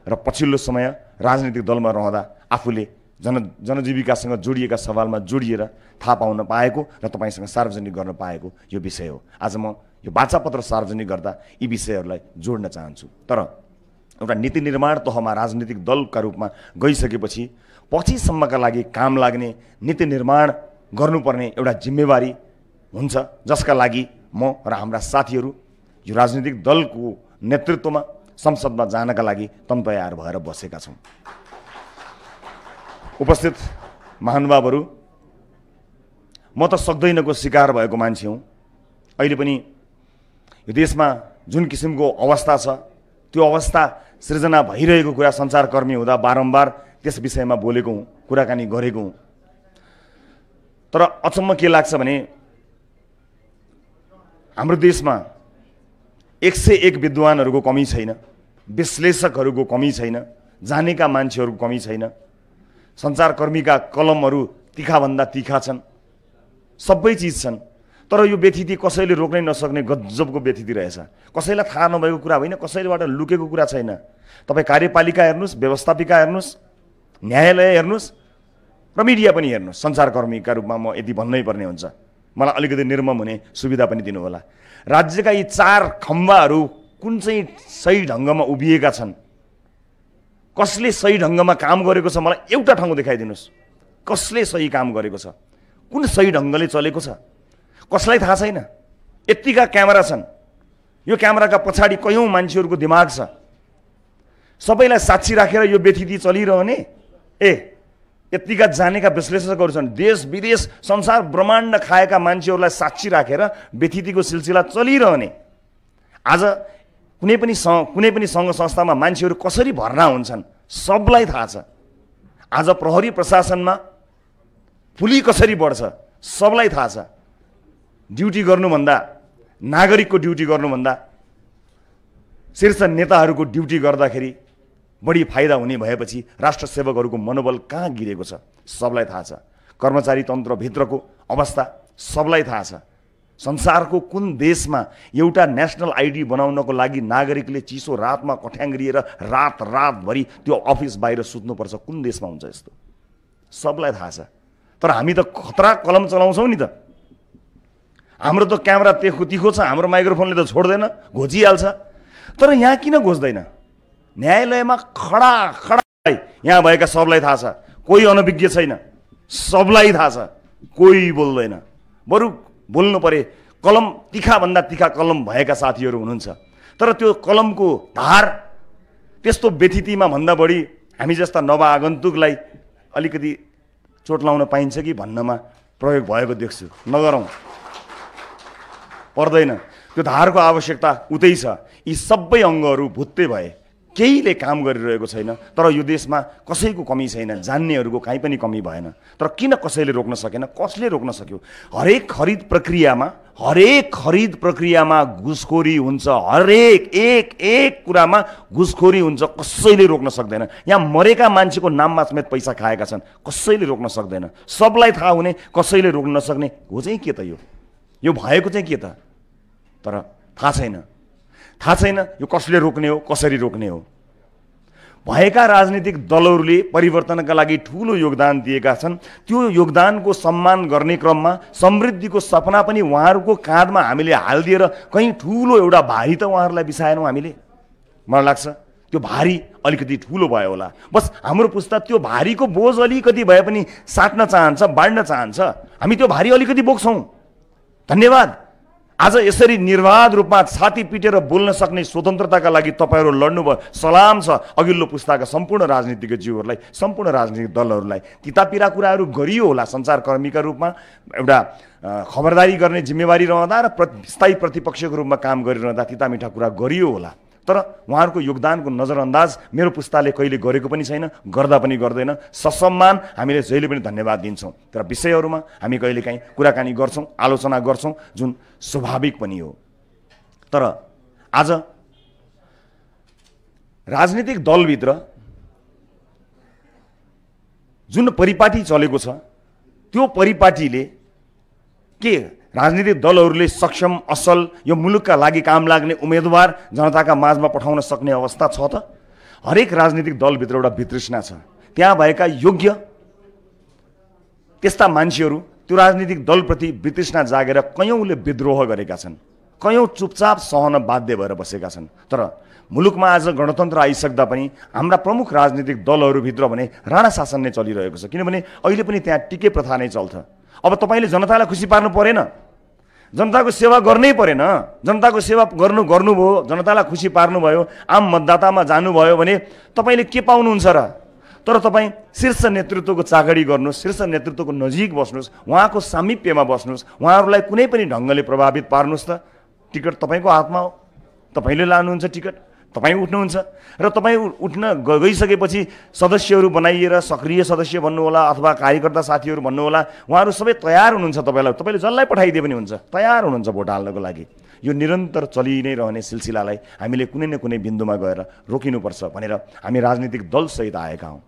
[SPEAKER 1] र पछिल्लो समय राजनीतिक दलमा रहँदा आफूले जनजीविकासँग जोडिएका सवालमा जोडिएर थाहा पाउन पाएको र तपाईँसँग सार्वजनिक गर्न पाएको यो विषय हो। आज म यो वाचापत्र सार्वजनिक गर्दा यी विषयहरूलाई जोड्न चाहन्छु। तर एउटा नीति निर्माण तहमा राजनीतिक दलका रूपमा गइसकेपछि पछिसम्मका लागि काम लाग्ने नीति निर्माण गर्नुपर्ने एउटा जिम्मेवारी हुन्छ, जसका लागि म र हाम्रा साथीहरू यो राजनीतिक दलको नेतृत्वमा संसदमा जानका लागि तयार भएर बसेका छौँ। उपस्थित महानुभावहरू, म त सक्दैनको शिकार भएको मान्छे हुँ। अहिले पनि यो देशमा जुन किसिमको अवस्था छ त्यो अवस्था सृजना भइरहेको कुरा सञ्चारकर्मी हुँदा बारम्बार त्यस विषयमा बोलेको हुँ, कुराकानी गरेको हुँ। तर अचम्म के लाग्छ भने हाम्रो देशमा 101 विद्वानहरूको कमी छैन, विश्लेषकहरूको कमी छैन, जानेका मान्छेहरूको कमी छैन, सञ्चारकर्मीका कलमहरू तिखाभन्दा तिखा छन्, सबै चिज छन्। तर यो व्यथिति कसैले रोक्नै नसक्ने गजबको व्यथिति रहेछ। कसैलाई थाहा नभएको कुरा होइन, कसैबाट लुकेको कुरा छैन। तपाईँ कार्यपालिका हेर्नुहोस्, व्यवस्थापिका हेर्नुहोस्, न्यायालय हेर्नुहोस् र मिडिया पनि हेर्नुहोस्। सञ्चारकर्मीका रूपमा म यति भन्नै पर्ने हुन्छ, मलाई अलिकति निर्मम हुने सुविधा पनि दिनुहोला। राज्यका यी 4 खम्बाहरू कुन चाहिँ सही ढङ्गमा उभिएका छन्, कसले सही ढङ्गमा काम गरेको छ, मलाई एउटा ठाउँ देखाइदिनुहोस्। कसले सही काम गरेको छ, कुन सही ढङ्गले चलेको छ, कसलाई थाहा छैन। यतिका क्यामेरा छन्, यो क्यामेराका पछाडि कयौँ मान्छेहरूको दिमाग छ, सबैलाई साक्षी राखेर यो व्यथिति चलिरहने। यतिका जानेका विश्लेषकहरू छन्, देश विदेश संसार ब्रह्माण्ड खाएका मान्छेहरूलाई साक्षी राखेर व्यथितिको सिलसिला चलिरहने। आज कुनै पनि सङ्घ संस्थामा मान्छेहरू कसरी भर्ना हुन्छन् सबलाई थाहा छ। आज प्रहरी प्रशासनमा पुली कसरी बढ्छ सबलाई थाहा छ। ड्युटी गर्नुभन्दा, नागरिकको ड्युटी गर्नुभन्दा शीर्ष नेताहरूको ड्युटी गर्दाखेरि बढी फाइदा हुने भएपछि राष्ट्र सेवकहरूको मनोबल कहाँ गिरेको छ सबलाई थाहा छ। कर्मचारी तन्त्रभित्रको अवस्था सबलाई थाहा छ। संसारको कुन देशमा एउटा नेसनल आइडी बनाउनको लागि नागरिकले चिसो रातमा कठ्याङ्ग्रिएर रातभरि त्यो अफिस बाहिर सुत्नुपर्छ? कुन देशमा हुन्छ यस्तो? सबलाई थाहा छ। तर हामी त खतरा कलम चलाउँछौँ नि त। हाम्रो त क्यामेरा तिखो छ, हाम्रो माइक्रोफोनले त छोड्दैन, घोचिहाल्छ। तर यहाँ किन घोच्दैन? न्यायालयमा खडा यहाँ भएका सबलाई थाहा छ, कोही अनभिज्ञ छैन, सबलाई थाहा छ, कोही बोल्दैन। बरु बोल्नु परे, कलम तिखाभन्दा तिखा कलम भएका साथीहरू हुनुहुन्छ। तर त्यो कलमको धार त्यस्तो व्यथितिमा भन्दा बढी हामी जस्ता नवआगन्तुकलाई अलिकति चोट लाउन पाइन्छ कि भन्नमा प्रयोग भएको देख्छु। नगरौँ, पर्दैन। त्यो धारको आवश्यकता उतै छ। यी सबै अङ्गहरू भुत्ते भए, केहीले काम गरिरहेको छैन। तर यो देशमा कसैको कमी छैन, जान्नेहरूको कहीँ पनि कमी भएन। तर किन कसैले रोक्न सकेन? कसले रोक्न सक्यो? हरेक खरिद प्रक्रियामा घुसखोरी हुन्छ, हरेक एक कुरामा घुसखोरी हुन्छ, कसैले रोक्न सक्दैन। यहाँ मरेका मान्छेको नाममा समेत पैसा खाएका छन्, कसैले रोक्न सक्दैन। सबलाई थाहा हुने, कसैले रोक्न नसक्ने हो चाहिँ के त? यो भएको चाहिँ के त? तर थाहा छैन यो कसले रोक्ने हो, कसरी रोक्ने हो। भएका राजनीतिक दलहरूले परिवर्तनका लागि ठुलो योगदान दिएका छन्। त्यो योगदानको सम्मान गर्ने क्रममा समृद्धिको सपना पनि उहाँहरूको काँधमा हामीले हालिदिएर कहीँ ठुलो एउटा भारी त उहाँहरूलाई बिसाएनौँ हामीले। मलाई लाग्छ त्यो भारी अलिकति ठुलो भयो होला। बस हाम्रो पुस्ता त्यो भारीको बोझ अलिकति भए पनि साट्न चाहन्छ, बाँड्न चाहन्छ। हामी त्यो भारी अलिकति बोक्छौँ। धन्यवाद। आज यसरी निर्वाध रूपमा छाती पिटेर बोल्न सक्ने स्वतन्त्रताका लागि तपाईहरू लड्नुभयो, सलाम छ अघिल्लो पुस्ताका सम्पूर्ण राजनीतिज्यूहरूलाई, सम्पूर्ण राजनीतिक दलहरूलाई। तितापिरा कुराहरू गरियो होला सञ्चारकर्मीका रूपमा, एउटा खबरदारी गर्ने जिम्मेवारी रहँदा र स्थायी प्रतिपक्षको रूपमा काम गरिरहँदा तितामिठा कुरा गरियो होला, तर उहाँहरूको योगदानको नजरअन्दाज मेरो पुस्ताले कहिले गरेको पनि छैन, गर्दा पनि गर्दैन। ससम्मान हामीले जहिले पनि धन्यवाद दिन्छौँ, तर विषयहरूमा हामी कहिलेकाहीँ कुराकानी गर्छौँ, आलोचना गर्छौँ, जुन स्वाभाविक पनि हो। तर आज राजनीतिक दलभित्र जुन परिपाटी चलेको छ त्यो परिपाटीले के राजनीतिक दलहरूले सक्षम असल यो मुलुकका लागि काम लाग्ने उम्मेदवार जनताका माझमा पठाउन सक्ने अवस्था छ त? हरेक राजनीतिक दलभित्र एउटा वितृष्णा छ, त्यहाँ भएका योग्य त्यस्ता मान्छेहरू त्यो राजनीतिक दलप्रति वितृष्णा जागेर कयौँले विद्रोह गरेका छन्, कयौँ चुपचाप सहन बाध्य भएर बसेका छन्। तर मुलुकमा आज गणतन्त्र आइसक्दा पनि हाम्रा प्रमुख राजनीतिक दलहरूभित्र भने राणा शासन नै चलिरहेको छ, किनभने अहिले पनि त्यहाँ टिके प्रथा नै चल्छ। अब तपाईँले जनतालाई खुसी पार्नु परेन, जनताको सेवा गर्नै परेन, जनताको सेवा गर्नुभयो, जनतालाई खुसी पार्नुभयो, आम मतदातामा जानुभयो भने तपाईँले के पाउनुहुन्छ र? तर तपाईँ शीर्ष नेतृत्वको चाकडी गर्नुहोस्, शीर्ष नेतृत्वको नजिक बस्नुहोस्, उहाँको सामिप्यमा बस्नुहोस्, उहाँहरूलाई कुनै पनि ढङ्गले प्रभावित पार्नुहोस् त। टिकट तपाईँको हातमा हो, तपाईँले लानुहुन्छ टिकट, तपाईँ उठ्नुहुन्छ र तपाईँ उठ्न गइसकेपछि सदस्यहरू बनाइएर सक्रिय सदस्य भन्नुहोला अथवा कार्यकर्ता साथीहरू भन्नुहोला, उहाँहरू सबै तयार हुनुहुन्छ तपाईँलाई, तपाईँले जसलाई पठाइदिए पनि हुन्छ, तयार हुनुहुन्छ भोट हाल्नको लागि। यो निरन्तर चलि नै रहने सिलसिलालाई हामीले कुनै न कुनै बिन्दुमा गएर रोकिनुपर्छ भनेर हामी राजनीतिक दलसहित आएका हौँ।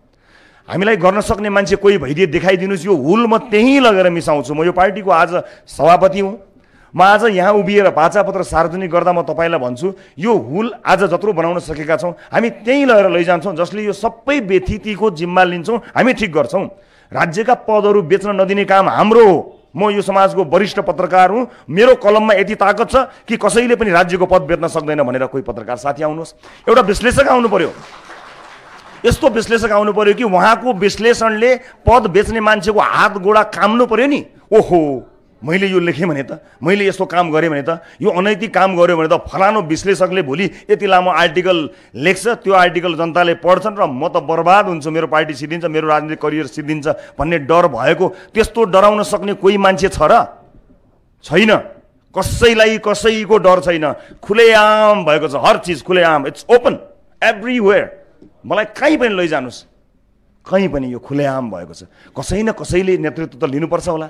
[SPEAKER 1] हामीलाई गर्न सक्ने मान्छे कोही भइदिए देखाइदिनुहोस्, यो हुल म त्यहीँ लगेर मिसाउँछु। म यो पार्टीको आज सभापति हुँ, म आज यहाँ उभिएर भाषापत्र सार्वजनिक गर्दा म तपाईँलाई भन्छु यो हुल आज जत्रो बनाउन सकेका छौँ हामी त्यहीँ लगेर लैजान्छौँ, जसले यो सबै बेथितिको जिम्मा लिन्छौँ, हामी ठिक गर्छौँ। राज्यका पदहरू बेच्न नदिने काम हाम्रो हो। म यो समाजको वरिष्ठ पत्रकार हुँ, मेरो कलममा यति ताकत छ कि कसैले पनि राज्यको पद बेच्न सक्दैन भनेर कोही पत्रकार साथी आउनुहोस्, एउटा विश्लेषक आउनु पर्यो, यस्तो विश्लेषक आउनु पर्यो कि उहाँको विश्लेषणले पद बेच्ने मान्छेको हात गोडा काम्नु पर्यो नि। ओहो मैले यो लेखेँ भने त, मैले यस्तो काम गरेँ भने त, यो अनैतिक काम गर्यो भने त फलानो विश्लेषकले भोलि यति लामो आर्टिकल लेख्छ, त्यो आर्टिकल जनताले पढ्छन् र म त बर्बाद हुन्छु, मेरो पार्टी सिद्धिन्छ, मेरो राजनीतिक करियर सिद्धिन्छ भन्ने डर भएको, त्यस्तो डराउन सक्ने कोही मान्छे छ र? छैन। कसैलाई कसैको डर छैन, खुलेआम भएको छ, हर चिज खुलेआम, इट्स ओपन एभ्रिवेयर। मलाई कहीँ पनि लैजानुहोस्, कहीँ पनि यो खुलेआम भएको छ। कसै न कसैले नेतृत्व त लिनुपर्छ होला।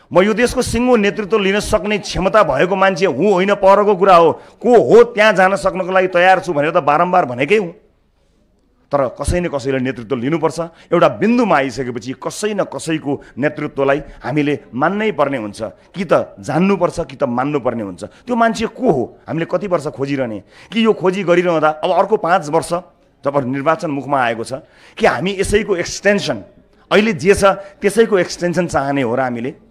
[SPEAKER 1] म यो देशको सिङ्गो नेतृत्व लिन सक्ने क्षमता भएको मान्छे हुँ होइन, परको कुरा हो, को हो त्यहाँ जान सक्नको लागि तयार छु भनेर त बारम्बार भनेकै हुँ। तर कसै न कसैले नेतृत्व लिनुपर्छ। एउटा बिन्दुमा आइसकेपछि कसै न कसैको नेतृत्वलाई हामीले मान्नै पर्ने हुन्छ, कि त जान्नुपर्छ कि त मान्नुपर्ने हुन्छ। त्यो मान्छे को हो हामीले कति वर्ष खोजिरहने, कि यो खोजी गरिरहँदा अब अर्को 5 वर्ष जब निर्वाचन मुखमा आएको छ कि हामी यसैको एक्सटेन्सन, अहिले जे छ त्यसैको एक्सटेन्सन चाहने हो र हामीले?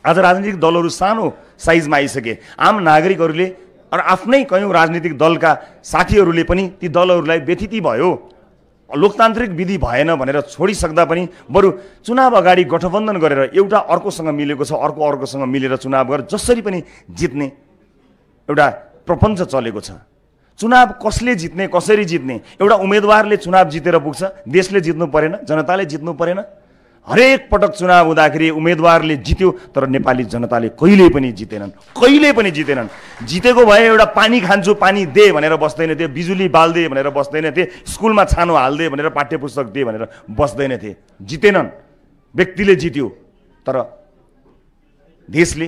[SPEAKER 1] आज राजनीतिक दलहरू सानो साइजमा आइसके, आम नागरिकहरूले र आफ्नै कयौँ राजनीतिक दलका साथीहरूले पनि ती दलहरूलाई व्यथिति भयो, लोकतान्त्रिक विधि भएन भनेर छोडिसक्दा पनि बरु चुनाव अगाडि गठबन्धन गरेर एउटा अर्कोसँग मिलेको छ, अर्को अर्कोसँग मिलेर चुनाव गरेर जसरी पनि जित्ने एउटा प्रपञ्च चलेको छ। चुनाव कसले जित्ने, कसरी जित्ने? एउटा उम्मेदवारले चुनाव जितेर पुग्छ, देशले जित्नु परेन, जनताले जित्नु परेन? हरेक पटक चुनाव हुँदाखेरि उम्मेदवारले जित्यो, तर नेपाली जनताले कहिले पनि जितेनन्, कहिले पनि जितेनन्। जितेको भए एउटा पानी खान्छु पानी दे भनेर बस्दैन थिए, बिजुली बाल्दे भनेर बस्दैन थिए, स्कुलमा छानो हाल्दे भनेर पाठ्यपुस्तक दे भनेर बस्दैन थिए। जितेनन्, व्यक्तिले जित्यो, तर देशले,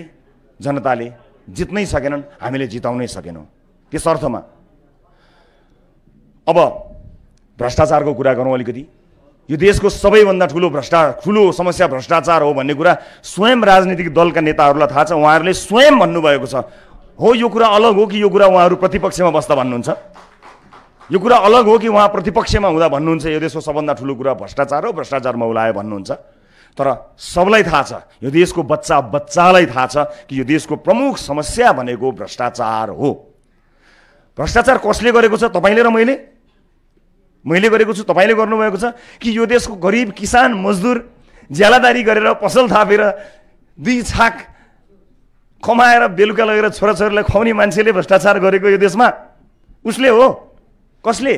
[SPEAKER 1] जनताले जित्नै सकेनन्, हामीले जिताउनै सकेनौँ। त्यस अर्थमा अब भ्रष्टाचारको कुरा गरौँ अलिकति। यो देशको सबैभन्दा ठुलो समस्या भ्रष्टाचार हो भन्ने कुरा स्वयं राजनीतिक दलका नेताहरूलाई थाहा छ। उहाँहरूले स्वयं भन्नुभएको छ, हो यो कुरा अलग हो कि यो कुरा उहाँहरू प्रतिपक्षमा बस्दा भन्नुहुन्छ, यो कुरा अलग हो कि उहाँ प्रतिपक्षमा हुँदा भन्नुहुन्छ यो देशको सबभन्दा ठुलो कुरा भ्रष्टाचार हो, भ्रष्टाचार मौलायो भन्नुहुन्छ। तर सबलाई थाहा छ, यो देशको बच्चालाई थाहा छ कि यो देशको प्रमुख समस्या भनेको भ्रष्टाचार हो। भ्रष्टाचार कसले गरेको छ? तपाईँले र मैले गरेको छु, तपाईँले गर्नुभएको छ कि यो देशको गरिब किसान मजदुर ज्यालादारी गरेर पसल थापेर 2 छाक कमाएर बेलुका लगेर छोराछोरीलाई खुवाउने मान्छेले भ्रष्टाचार गरेको यो देशमा उसले हो? कसले?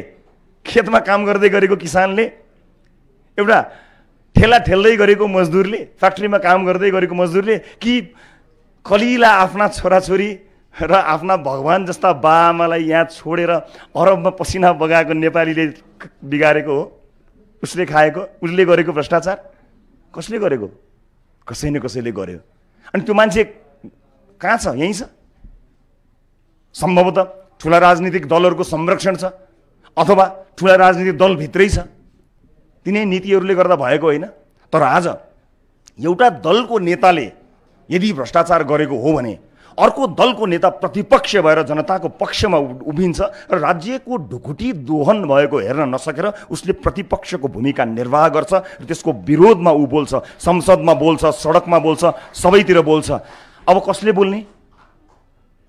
[SPEAKER 1] खेतमा काम गर्दै गरेको किसानले, एउटा ठेला ठेल्दै गरेको मजदुरले, फ्याक्ट्रीमा काम गर्दै गरेको मजदुरले, कि कलिला आफ्ना छोराछोरी र आफ्ना भगवान जस्ता बाआमालाई यहाँ छोडेर अरबमा पसिना बगाएको नेपालीले बिगारेको हो? उसले खाएको, उसले गरेको भ्रष्टाचार कसले गरेको? कसै न कसैले गर्यो। अनि त्यो मान्छे कहाँ छ? यहीँ छ। सम्भवतः ठुला राजनीतिक दलहरूको संरक्षण छ अथवा ठुला राजनीतिक दलभित्रै छ। तिनै नीतिहरूले गर्दा भएको होइन। तर आज एउटा दलको नेताले यदि भ्रष्टाचार गरेको हो भने अर्को दलको नेता प्रतिपक्ष भएर जनताको पक्षमा उभिन्छ र राज्यको ढुकुटी दोहन भएको हेर्न नसकेर उसले प्रतिपक्षको भूमिका निर्वाह गर्छ र त्यसको विरोधमा ऊ बोल्छ, संसदमा बोल्छ, सडकमा बोल्छ, सबैतिर बोल्छ। अब कसले बोल्ने?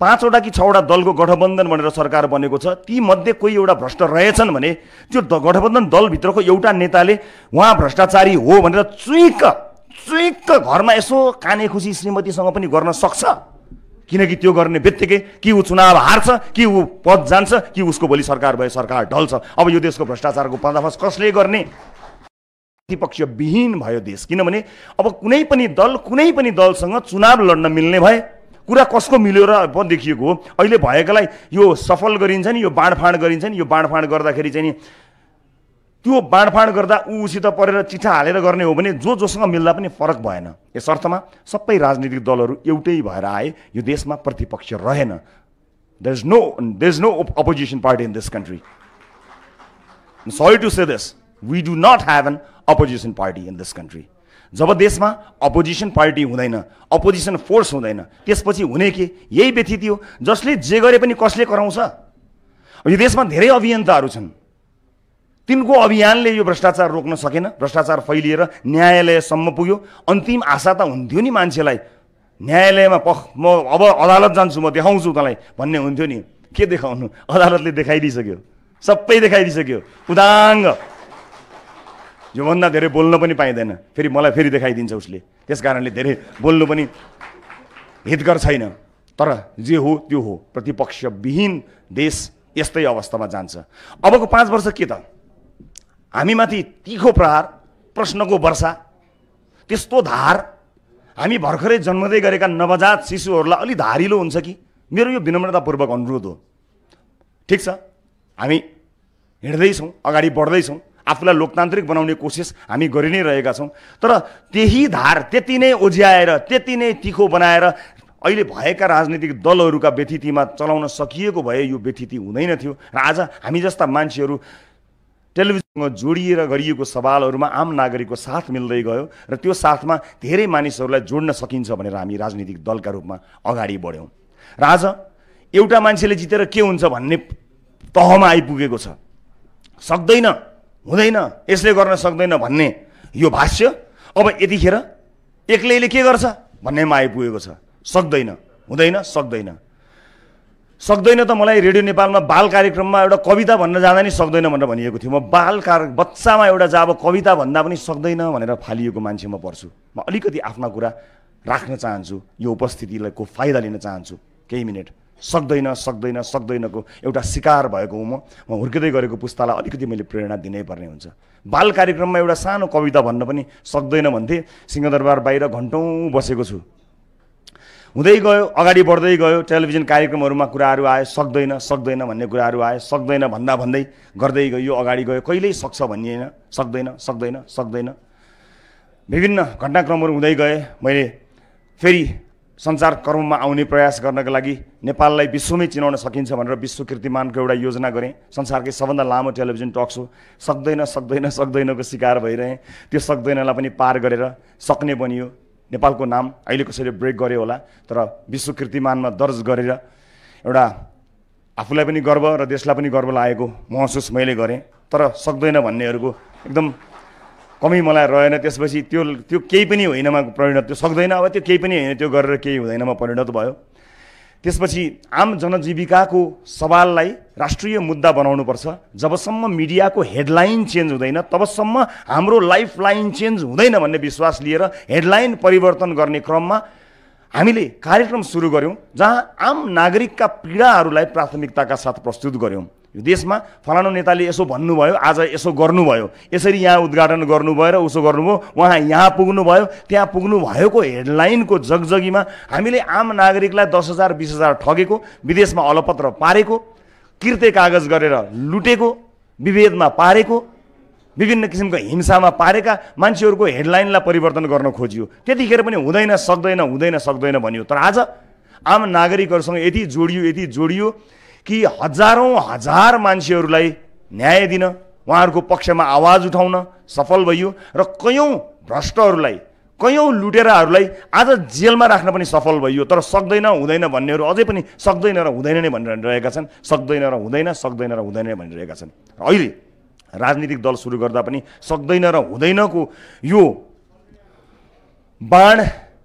[SPEAKER 1] 5 वटा कि 6 वटा दलको गठबन्धन भनेर सरकार बनेको छ। ती मध्ये कोही एउटा भ्रष्ट रहेछन् भने त्यो गठबन्धन दलभित्रको एउटा नेताले उहाँ भ्रष्टाचारी हो भनेर चुइक्क घरमा यसो काने खुसी श्रीमतीसँग पनि गर्न सक्छ। किनकि त्यो गर्ने बित्तिकै कि ऊ चुनाव हार्छ, कि ऊ पद जान्छ, कि उसको भोलि सरकार भए सरकार ढल्छ। अब यो देशको भ्रष्टाचारको पर्दाफास कसले गर्ने? प्रतिपक्ष विहीन भयो देश। किनभने अब कुनै पनि दलसँग चुनाव लड्न मिल्ने भए कुरा कसको मिल्यो र अब देखिएको हो। अहिले भएकालाई यो सफल गरिन्छ नि, यो बाँडफाँड गरिन्छ नि। यो बाँडफाँड गर्दाखेरि चाहिँ नि त्यो बाँडफाँड गर्दा उसित परेर चिठा हालेर गर्ने हो भने जोसँग मिल्दा पनि फरक भएन। यस अर्थमा सबै राजनीतिक दलहरू एउटै भएर आए, यो देशमा प्रतिपक्ष रहेन। There is no opposition party in this country. Sorry to say this, we do not have an opposition party in this country. जब देशमा अपोजिसन पार्टी हुँदैन, अपोजिसन फोर्स हुँदैन, त्यसपछि हुने के? यही व्यथिति हो। जसले जे गरे पनि कसले कराउँछ? यो देशमा धेरै अभियन्ताहरू छन्, तिनको अभियानले यो भ्रष्टाचार रोक्न सकेन। भ्रष्टाचार फैलिएर न्यायालयसम्म पुग्यो। अन्तिम आशा त हुन्थ्यो नि मान्छेलाई, न्यायालयमा म अब अदालत जान्छु, म देखाउँछु तँलाई भन्ने हुन्थ्यो नि। के देखाउनु? अदालतले देखाइदिइसक्यो, सबै देखाइदिइसक्यो। उदाङ्ग, योभन्दा धेरै बोल्न पनि पाइँदैन। फेरि मलाई फेरि देखाइदिन्छ उसले। त्यस कारणले धेरै बोल्नु पनि हितकर छैन। तर जे हो त्यो हो। प्रतिपक्ष विहीन देश यस्तै अवस्थामा जान्छ। अबको 5 वर्ष के त? हामीमाथि तीखो प्रहार, प्रश्नको वर्षा, त्यस्तो धार। हामी भर्खरै जन्मदै गरेका नवजात शिशुहरूलाई अलि धारिलो हुन्छ कि? मेरो यो विनम्रतापूर्वक अनुरोध हो। ठिक छ, हामी हिँड्दैछौँ, अगाडि बढ्दैछौँ, आफूलाई लोकतान्त्रिक बनाउने कोसिस हामी गरि नै रहेका छौँ। तर त्यही धार त्यति नै ओझ्याएर, त्यति नै तीखो बनाएर अहिले भएका राजनीतिक दलहरूका व्यथितिमा चलाउन सकिएको भए यो व्यथिति हुँदैन थियो। र आज हामी जस्ता मान्छेहरू टेलिभिजनमा जोडिएर गरिएको सवालहरूमा आम नागरिकको साथ मिल्दै गयो र त्यो साथमा धेरै मानिसहरूलाई जोड्न सकिन्छ भनेर हामी राजनीतिक दलका रूपमा अगाडि बढ्यौँ। र आज एउटा मान्छेले जितेर के हुन्छ भन्ने तहमा आइपुगेको छ। सक्दैन, हुँदैन, यसले गर्न सक्दैन भन्ने यो भाष्य अब यतिखेर एक्लैले के गर्छ भन्नेमा आइपुगेको छ। सक्दैन, हुँदैन, सक्दैन त मलाई रेडियो नेपालमा बाल कार्यक्रममा एउटा कविता भन्न जाँदा नि सक्दैन भनेर भनिएको थियो। म बच्चामा एउटा जब कविता भन्दा पनि सक्दैन भनेर फालिएको मान्छे म पर्छु। म अलिकति आफ्ना कुरा राख्न चाहन्छु, यो उपस्थितिलाई को फाइदा लिन चाहन्छु। केही मिनट सक्दैनको एउटा शिकार भएको हुँ म हुर्किँदै गरेको पुस्तालाई अलिकति मैले प्रेरणा दिनै पर्ने हुन्छ। बाल कार्यक्रममा एउटा सानो कविता भन्न पनि सक्दैन भन्थे। सिंहदरबार बाहिर घन्टौँ बसेको छु। हुँदै गयो, अगाडि बढ्दै गयो, टेलिभिजन कार्यक्रमहरूमा कुराहरू आए, सक्दैन भन्ने कुराहरू आए, सक्दैन भन्दै गर्दै गयो, अगाडि गयो, कहिल्यै सक्छ भनिएन, सक्दैन। विभिन्न घटनाक्रमहरू हुँदै गए। मैले फेरि सञ्चार कर्ममा आउने प्रयास गर्नका लागि नेपाललाई विश्वमै चिनाउन सकिन्छ भनेर विश्व कीर्तिमानको एउटा योजना गरेँ। संसारकै सबभन्दा लामो टेलिभिजन टक सो। सक्दैनको शिकार भइरहेँ। त्यो सक्दैनलाई पनि पार गरेर सक्ने बनियो। नेपालको नाम अहिले कसैले ब्रेक गर्यो होला, तर विश्व कीर्तिमानमा दर्ज गरेर एउटा आफूलाई पनि गर्व र देशलाई पनि गर्व लागेको महसुस मैले गरेँ। तर सक्दैन भन्नेहरूको एकदम कमी मलाई रहेन। त्यसपछि त्यो केही पनि होइनमा परिणत, त्यो सक्दैन, अब त्यो केही पनि होइन, त्यो गरेर केही हुँदैनमा परिणत भयो। त्यसपछि आम जनजीविकाको सवाललाई राष्ट्रिय मुद्दा बनाउनुपर्छ। जबसम्म मिडियाको हेडलाइन चेन्ज हुँदैन तबसम्म हाम्रो लाइफ लाइन चेन्ज हुँदैन भन्ने विश्वास लिएर हेडलाइन परिवर्तन गर्ने क्रममा हामीले कार्यक्रम सुरु गर्यौँ जहाँ आम नागरिकका पीडाहरूलाई प्राथमिकताका साथ प्रस्तुत गर्यौँ। यो देशमा फलानु नेताले यसो भन्नुभयो, आज यसो गर्नुभयो, यसरी यहाँ उद्घाटन गर्नुभयो र उसो गर्नुभयो, उहाँ यहाँ पुग्नुभयो, त्यहाँ पुग्नु भएको हेडलाइनको जगजगीमा हामीले आम नागरिकलाई 10,000 20,000 ठगेको, विदेशमा अलपत्र पारेको, किर्ते कागज गरेर लुटेको, विभेदमा पारेको, विभिन्न किसिमको हिंसामा पारेका मान्छेहरूको हेडलाइनलाई परिवर्तन गर्न खोजियो। त्यतिखेर पनि हुँदैन सक्दैन भनियो। तर आज आम नागरिकहरूसँग यति जोडियो कि हजार मान्छेहरूलाई न्याय दिन, उहाँहरूको पक्षमा आवाज उठाउन सफल भइयो र कयौँ भ्रष्टहरूलाई, कयौँ लुटेराहरूलाई आज जेलमा राख्न पनि सफल भइयो। तर हुँदैन भन्नेहरू अझै पनि सक्दैन र हुँदैन नै भनिरहेका छन्, सक्दैन र हुँदैन भनिरहेका छन्। अहिले राजनीतिक दल सुरु गर्दा पनि सक्दैन र हुँदैनको यो बाण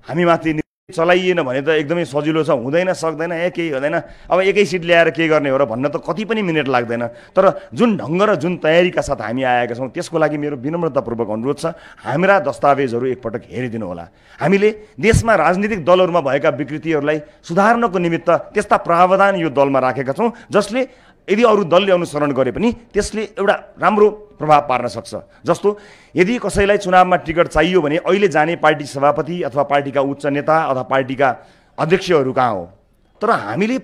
[SPEAKER 1] हामीमाथि चलाइएन भने त एकदमै सजिलो छ। हुँदैन सक्दैन केही हुँदैन, अब एकै सिट ल्याएर के गर्ने हो र भन्न त कति पनि मिनट लाग्दैन। तर जुन ढङ्ग र जुन तयारीका साथ हामी आएका छौँ त्यसको लागि मेरो विनम्रतापूर्वक अनुरोध छ, हाम्रा दस्तावेजहरू एकपटक हेरिदिनु होला। हामीले देशमा राजनीतिक दलहरूमा भएका विकृतिहरूलाई सुधार्नको निमित्त त्यस्ता प्रावधान यो दलमा राखेका छौँ जसले यदि अरू दलले अनुसरण गरे पनि त्यसले एउटा राम्रो प्रभाव पार्न सक्छ। जस्तो यदि कसैलाई चुनावमा टिकट चाहियो भने अहिले जाने पार्टी सभापति अथवा पार्टीका उच्च नेता अथवा पार्टीका अध्यक्षहरू कहाँ हो? तर हामीले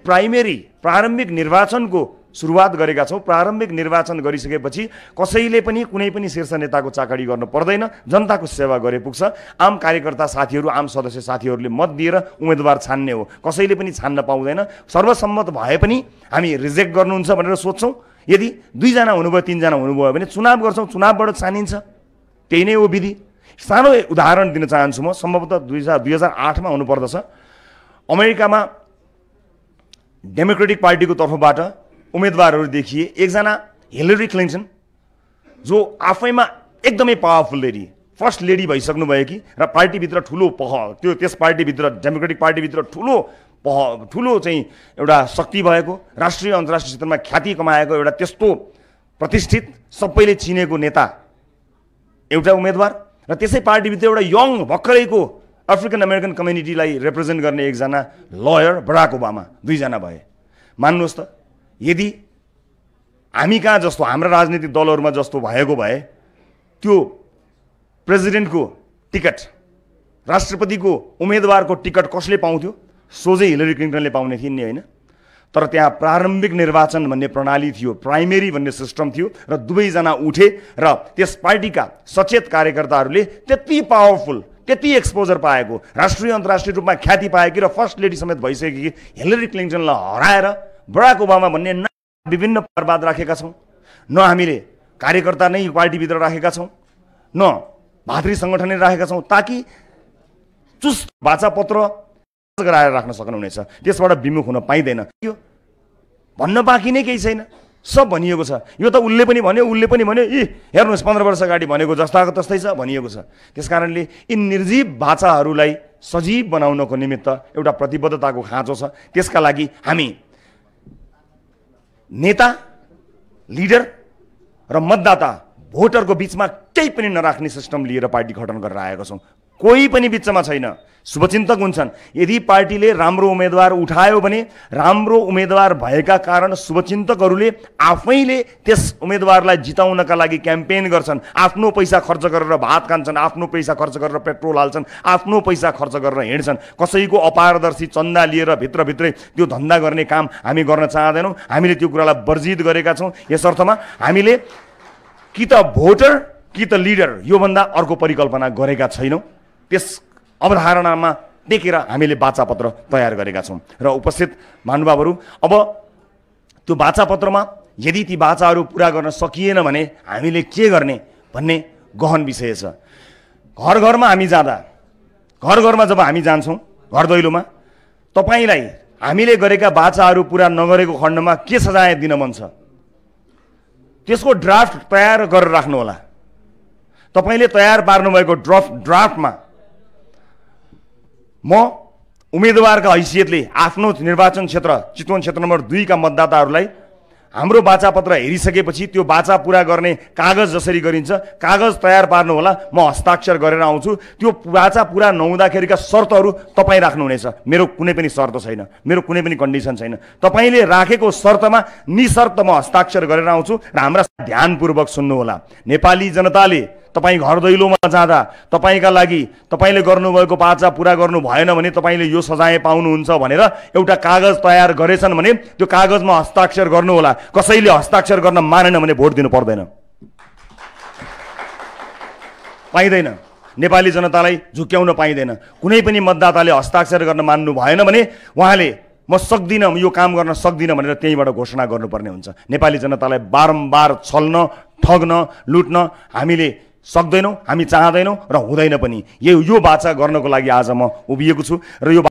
[SPEAKER 1] प्रारम्भिक निर्वाचनको सुरुवात गरेका छौँ। प्रारम्भिक निर्वाचन गरिसकेपछि कसैले पनि कुनै पनि शीर्ष नेताको चाकडी गर्नु पर्दैन, जनताको सेवा गरे पुग्छ। आम कार्यकर्ता साथीहरू, आम सदस्य साथीहरूले मत दिएर उम्मेदवार छान्ने हो, कसैले पनि छान्न पाउँदैन। सर्वसम्मत भए पनि हामी रिजेक्ट गर्नुहुन्छ भनेर सोच्छौँ। यदि 2 जना हुनुभयो 3 जना हुनुभयो भने चुनाव गर्छौँ, चुनावबाट छानिन्छ, त्यही नै हो विधि। सानो उदाहरण दिन चाहन्छु म। सम्भवतः 2008मा हुनुपर्दछ, अमेरिकामा डेमोक्रेटिक पार्टीको तर्फबाट उम्मेदवारहरू देखिए। एकजना हिलेरी क्लिन्टन जो आफैमा एकदमै पावरफुल लेडी, फर्स्ट लेडी भइसक्नु भयो कि, र पार्टीभित्र ठुलो त्यस पार्टीभित्र डेमोक्रेटिक पार्टीभित्र ठुलो चाहिँ एउटा शक्ति भएको, राष्ट्रिय अन्तर्राष्ट्रिय क्षेत्रमा ख्याति कमाएको एउटा त्यस्तो प्रतिष्ठित सबैले चिनेको नेता एउटा उम्मेदवार, र त्यसै पार्टीभित्र एउटा यङ भर्खरैको अफ्रिकन अमेरिकन कम्युनिटीलाई रिप्रेजेन्ट गर्ने एकजना लयर बराक ओबामा, 2 जना भए। मान्नुहोस् त, यदि हामी कहाँ जस्तो हाम्रा राजनीतिक दलहरूमा जस्तो भएको भए त्यो प्रेसिडेन्टको टिकट, राष्ट्रपतिको उम्मेदवारको टिकट कसले पाउँथ्यो? सोझै हिलेरी क्लिन्टनले पाउने थिइन् नि, होइन? तर त्यहाँ प्रारम्भिक निर्वाचन भन्ने प्रणाली थियो, प्राइमेरी भन्ने सिस्टम थियो, र 2 जना उठे र त्यस पार्टीका सचेत कार्यकर्ताहरूले त्यति पावरफुल, त्यति एक्सपोजर पाएको, राष्ट्रिय अन्तर्राष्ट्रिय रूपमा ख्याति पाएकी र फर्स्ट लेडी समेत भइसकेकी हिलेरी क्लिन्टनलाई हराएर बराक ओबामा भन्ने विभिन्न प्रवाद राखेका छौँ। न हामीले कार्यकर्ता नै पार्टीभित्र राखेका छौँ, न भातृ सङ्गठन राखेका छौँ, ताकि चुस्त भाषापत्र गराएर राख्न सक्नुहुनेछ, त्यसबाट विमुख हुन पाइँदैन। यो भन्न बाँकी नै केही छैन, सब भनिएको छ। यो त उसले पनि भन्यो, उसले पनि भन्यो, हेर्नुहोस् 15 वर्ष अगाडि भनेको जस्ताको तस्तै छ भनिएको छ। त्यसकारणले यी निर्जीव भाषाहरूलाई सजीव बनाउनको निमित्त एउटा प्रतिबद्धताको खाँचो छ। त्यसका लागि हामी नेता, लिडर र मतदाता, भोटरको बिचमा केही पनि नराख्ने सिस्टम लिएर पार्टी गठन गरेर आएका छौँ। कोही पनि बिचमा छैन, शुभचिन्तक हुन्छन्। यदि पार्टीले राम्रो उम्मेदवार उठायो भने, राम्रो उम्मेदवार भएका कारण शुभचिन्तकहरूले आफैले त्यस उम्मेदवारलाई जिताउनका लागि क्याम्पेन गर्छन्, आफ्नो पैसा खर्च गरेर भात खान्छन्, आफ्नो पैसा खर्च गरेर पेट्रोल हाल्छन्, आफ्नो पैसा खर्च गरेर हिँड्छन्। कसैको अपारदर्शी चन्दा लिएर भित्रभित्रै त्यो धन्दा गर्ने काम हामी गर्न चाहँदैनौँ। हामीले त्यो कुरालाई वर्जित गरेका छौँ। यसर्थमा हामीले कि त भोटर कि त लिडर, योभन्दा अर्को परिकल्पना गरेका छैनौँ। त्यस अवधारणामा टेकेर हामीले वाचापत्र तयार गरेका छौँ। र उपस्थित महानुभावहरू, अब त्यो वाचापत्रमा यदि ती वाचाहरू पुरा गर्न सकिएन भने हामीले के गर्ने भन्ने गहन विषय छ। घर घरमा हामी जाँदा, घर घरमा जब हामी जान्छौँ घर दैलोमा, तपाईँलाई हामीले गरेका वाचाहरू पुरा नगरेको खण्डमा के सजाय दिन मन छ त्यसको ड्राफ्ट तयार गरेर राख्नु होला। तपाईँले तयार पार्नुभएको ड्राफ्टमा म उम्मेदवारका हैसियतले आफ्नो निर्वाचन क्षेत्र चितवन क्षेत्र नम्बर 2 का मतदाताहरूलाई हाम्रो वाचापत्र हेरिसकेपछि त्यो वाचा पुरा गर्ने कागज जसरी गरिन्छ कागज तयार पार्नु होला, म हस्ताक्षर गरेर आउँछु। त्यो वाचा पुरा नहुँदाखेरिका शर्तहरू तपाईँ राख्नुहुनेछ। मेरो कुनै पनि शर्त छैन, मेरो कुनै पनि कन्डिसन छैन। तपाईँले राखेको शर्तमा निशर्त म हस्ताक्षर गरेर आउँछु र हाम्रा ध्यानपूर्वक सुन्नुहोला। नेपाली जनताले तपाईँ घर दैलोमा जाँदा तपाईँका लागि तपाईँले गर्नुभएको वाचा पुरा गर्नु भएन भने तपाईँले यो सजाय पाउनुहुन्छ भनेर एउटा कागज तयार गरेछन् भने त्यो कागजमा हस्ताक्षर गर्नुहोला। कसैले हस्ताक्षर गर्न मानेन भने भोट दिनु पर्दैन, पाइँदैन। नेपाली जनतालाई झुक्क्याउन पाइँदैन। कुनै पनि मतदाताले हस्ताक्षर गर्न मान्नु भएन भने उहाँले म सक्दिनँ, यो काम गर्न सक्दिनँ भनेर त्यहीँबाट घोषणा गर्नुपर्ने हुन्छ। नेपाली जनतालाई बारम्बार छल्न, ठग्न, लुट्न हामीले सक्दैनौँ, हामी चाहँदैनौँ र हुँदैन पनि। यो वाचा गर्नको लागि आज म उभिएको छु र यो